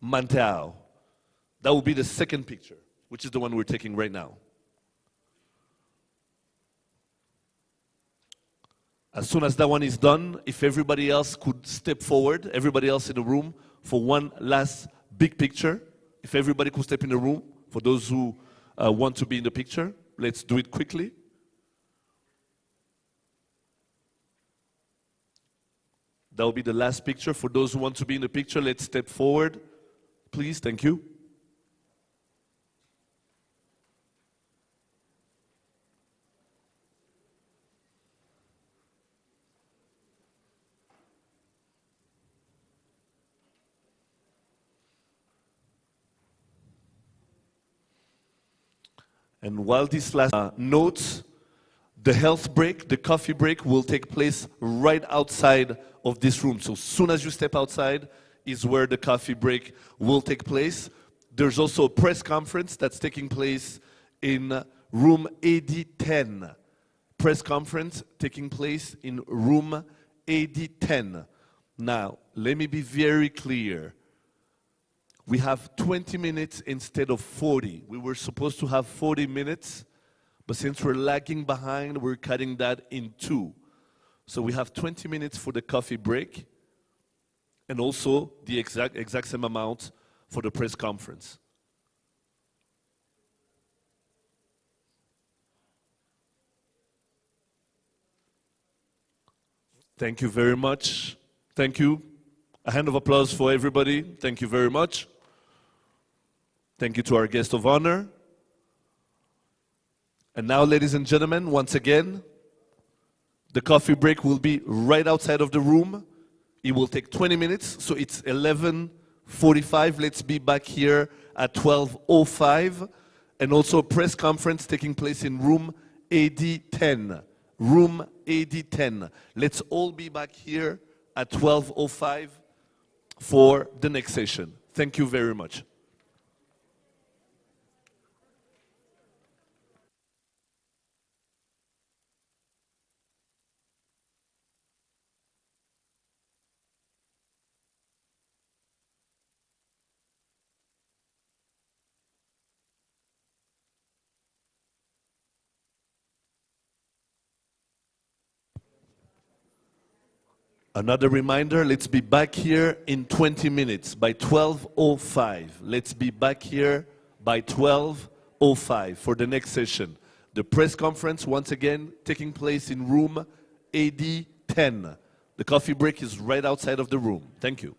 [SPEAKER 1] Mantao. That will be the second picture, which is the one we're taking right now. As soon as that one is done, if everybody else could step forward, everybody else in the room, for one last big picture. If everybody could step in the room, for those who want to be in the picture, let's do it quickly. That will be the last picture. For those who want to be in the picture, let's step forward. Please, thank you. And while this last notes, the health break, the coffee break will take place right outside of this room. So as soon as you step outside is where the coffee break will take place. There's also a press conference that's taking place in room AD10. Press conference taking place in room AD10. Now, let me be very clear. We have 20 minutes instead of 40. We were supposed to have 40 minutes, but since we're lagging behind, we're cutting that in 2. So we have 20 minutes for the coffee break, and also the exact same amount for the press conference. Thank you very much. Thank you. A hand of applause for everybody. Thank you very much. Thank you to our guest of honor. And now, ladies and gentlemen, once again, the coffee break will be right outside of the room. It will take 20 minutes, so it's 11:45. Let's be back here at 12:05. And also a press conference taking place in room AD10. Room AD10. Let's all be back here at 12:05 for the next session. Thank you very much. Another reminder, let's be back here in 20 minutes by 12:05. Let's be back here by 12:05 for the next session. The press conference, once again, taking place in room AD10. The coffee break is right outside of the room. Thank you.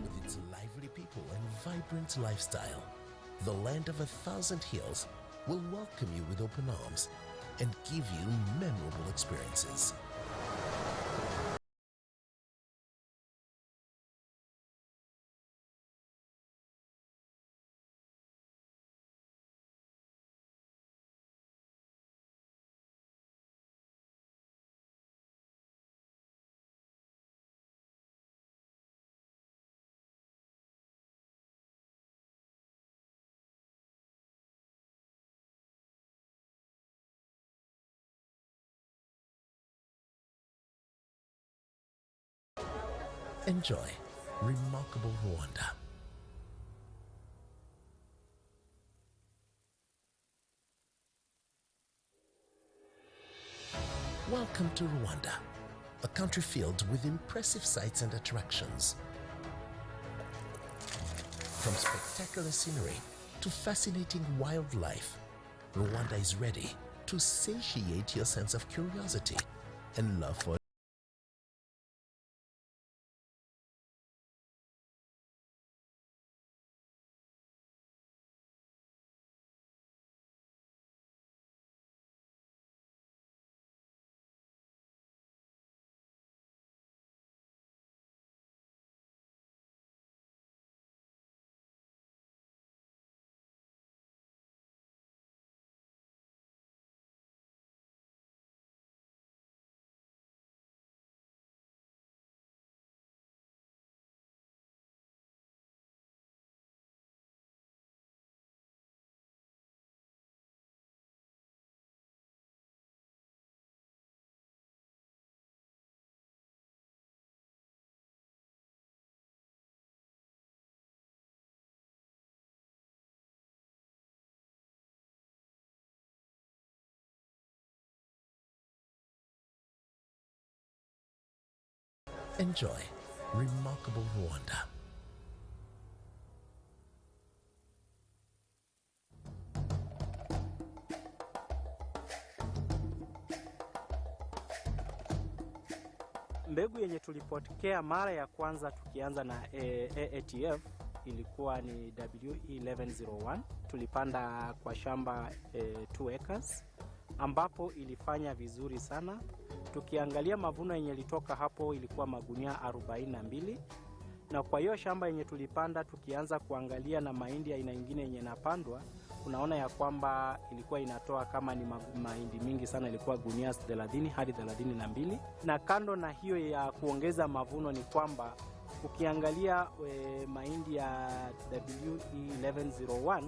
[SPEAKER 2] With its lively people and vibrant lifestyle, the land of 1,000 hills will welcome you with open arms and give you memorable experiences. Enjoy remarkable Rwanda. Welcome to Rwanda, a country filled with impressive sights and attractions. From spectacular scenery to fascinating wildlife, Rwanda is ready to satiate your sense of curiosity and love for enjoy remarkable Rwanda.
[SPEAKER 3] Mbegu yenye tulipokea mara ya kwanza tukianza na ATF ilikuwa ni WE1101. Tulipanda kwa shamba 2 acres ambapo ilifanya vizuri sana. Tukiangalia mavuno yenye ilitoka hapo ilikuwa magunia 42, na kwa hiyo shamba yenye tulipanda tukianza kuangalia na mahindi aina nyingine yenye napandwa, unaona ya kwamba ilikuwa inatoa kama ni mahindi mingi sana, ilikuwa gunia 30 hadi 32. Na kando na hiyo ya kuongeza mavuno ni kwamba ukiangalia mahindi ya WE1101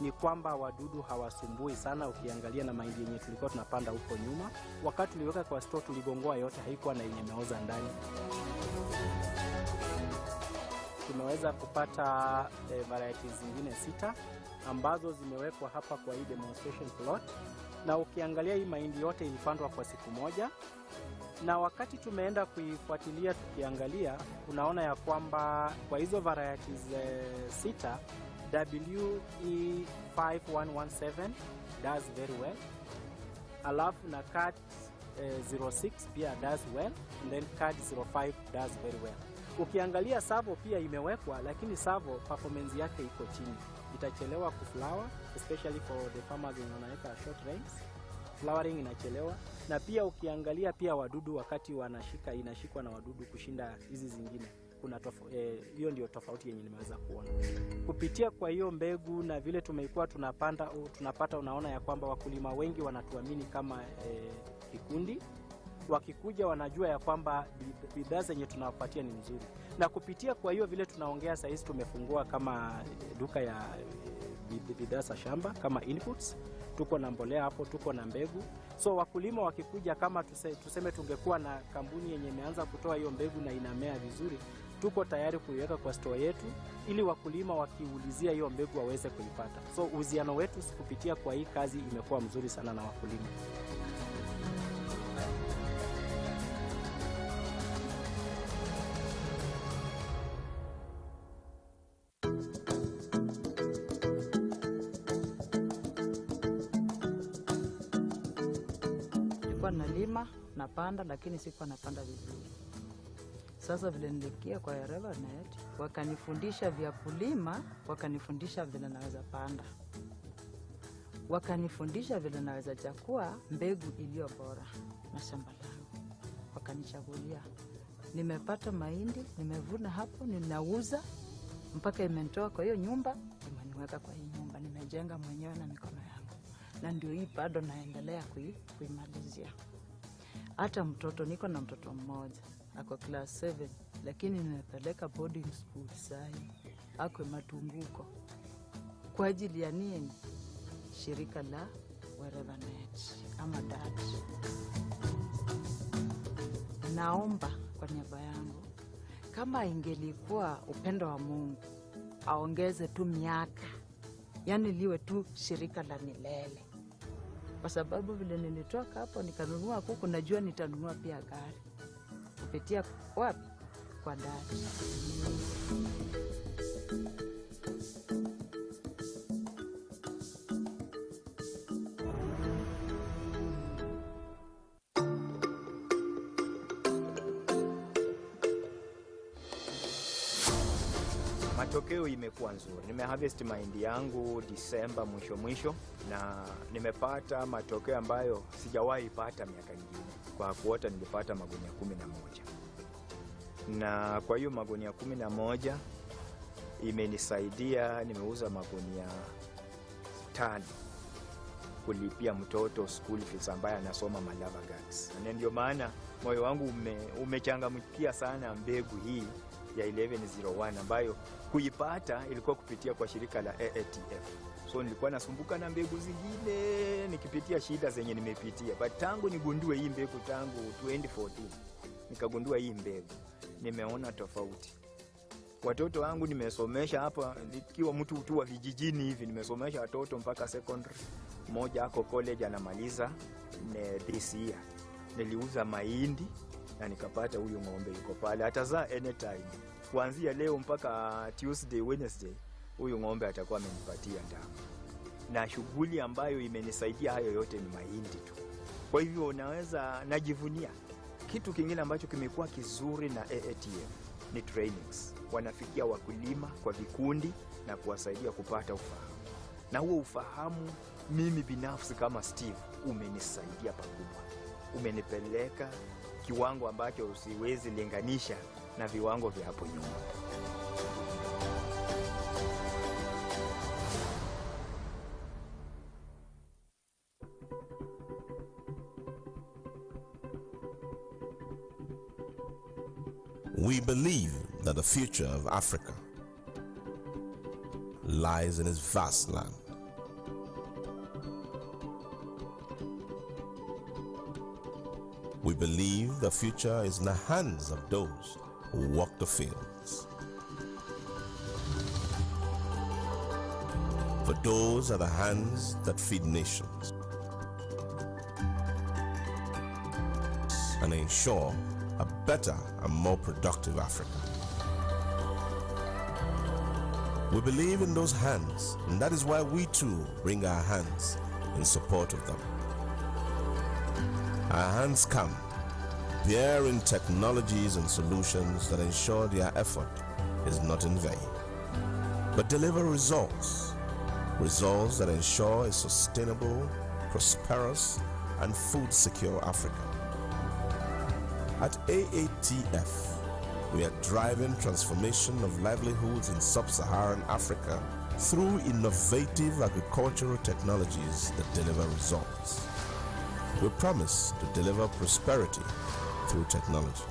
[SPEAKER 3] ni kwamba wadudu hawasumbui sana. Ukiangalia na mahindi yenye tulikuwa tunapanda huko nyuma, wakati tuliweka kwa store tuligongoa yote, haikuwa na yenye meoza ndani. Tumeweza kupata varieties zingine 6 ambazo zimewekwa hapa kwa hii demonstration plot, na ukiangalia hii mahindi yote ilipandwa kwa siku moja, na wakati tumeenda kuifuatilia tukiangalia, unaona ya kwamba kwa hizo varieties 6 WE5117 does very well, alafu na CAD 06 pia does well, and then CAD 05 does very well. Ukiangalia Savo pia imewekwa, lakini Savo performance yake iko chini, itachelewa kuflower, especially for the farmers who wanaweka short rains. Flowering inachelewa, na pia ukiangalia pia wadudu wakati wanashika, inashikwa na wadudu kushinda hizi zingine. Kuna hiyo ndio tofauti yenye nimeweza kuona kupitia kwa hiyo mbegu, na vile tumeikuwa tunapata, unaona ya kwamba wakulima wengi wanatuamini kama kikundi. Wakikuja wanajua ya kwamba bidhaa zenye tunawapatia ni nzuri, na kupitia kwa hiyo vile tunaongea sasa hivi tumefungua kama duka ya bidhaa za shamba kama inputs. Tuko na mbolea hapo, tuko na mbegu. So wakulima wakikuja, kama tuseme tungekuwa na kampuni yenye imeanza kutoa hiyo mbegu na inamea vizuri, tuko tayari kuiweka kwa store yetu ili wakulima wakiulizia hiyo mbegu waweze kuipata. So uhusiano wetu kupitia kwa hii kazi imekuwa mzuri sana na wakulima.
[SPEAKER 9] Nalima, napanda, lakini sikuwa napanda vizuri. Sasa vile nilikia kwa Revanet, wakanifundisha vya kulima, wakanifundisha vile naweza panda, wakanifundisha vile naweza chakua mbegu iliyo bora na shamba langu. Wakanichagulia, nimepata mahindi, nimevuna hapo, ninauza mpaka imenitoa kwa hiyo nyumba, imeniweka kwa hii nyumba, nimejenga mwenyewe na mikono yangu, na ndio hii bado naendelea kuimalizia. Hata mtoto, niko na mtoto mmoja ako class 7, lakini nimepeleka boarding school sai, ako Matumbuko. Kwa ajili ya nini? Shirika la Revanet ama DAT. Naomba kwa niaba yangu, kama ingelikuwa upendo wa Mungu, aongeze tu miaka, yani liwe tu shirika la milele. Kwa sababu vile nilitoka hapo nikanunua kuku, najua nitanunua pia gari. Kupitia wapi? Kwa DAT.
[SPEAKER 10] Matokeo imekuwa nzuri. Nimeharvest mahindi yangu Disemba mwisho na nimepata matokeo ambayo sijawahi pata miaka ingine. Kwa kuota nilipata magunia 11. Na kwa hiyo magunia 11 imenisaidia, nimeuza magunia 5 kulipia mtoto school fees ambaye anasoma Malava Girls. Na ndio maana moyo wangu umechangamkia sana mbegu hii ya 1101 ambayo kuipata ilikuwa kupitia kwa shirika la AATF. So nilikuwa nasumbuka na mbegu zingine nikipitia shida zenye nimepitia. But tangu nigundue hii mbegu tangu 2014 nikagundua hii mbegu, nimeona tofauti. Watoto wangu nimesomesha hapa nikiwa mtu tu wa vijijini hivi, nimesomesha watoto mpaka secondary. Mmoja ako college anamaliza this year. Niliuza mahindi na nikapata huyu ng'ombe yuko pale atazaa anytime. Kuanzia leo mpaka Tuesday, Wednesday huyu ng'ombe atakuwa amenipatia ndama. Na shughuli ambayo imenisaidia hayo yote ni mahindi tu. Kwa hivyo najivunia. Kitu kingine ambacho kimekuwa kizuri na AATF ni trainings. Wanafikia wakulima kwa vikundi na kuwasaidia kupata ufahamu. Na huo ufahamu mimi binafsi kama Steve umenisaidia pakubwa. Umenipeleka kiwango ambacho usiwezi linganisha na viwango vya hapo nyuma.
[SPEAKER 2] We believe that the future of Africa lies in its vast land. We believe the future is in the hands of those who walk the fields. For those are the hands that feed nations and ensure a better and more productive Africa. We believe in those hands, and that is why we too bring our hands in support of them. Our hands come bearing technologies and solutions that ensure their effort is not in vain, but deliver results that ensure a sustainable, prosperous, and food-secure Africa. At AATF, we are driving transformation of livelihoods in sub-Saharan Africa through innovative agricultural technologies that deliver results. We promise to deliver prosperity through technology.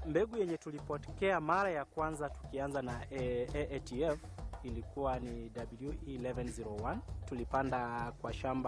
[SPEAKER 3] Mbegu yenye tulipokea mara ya kwanza tukianza na AATF ilikuwa ni WE1101. Tulipanda kwa shamba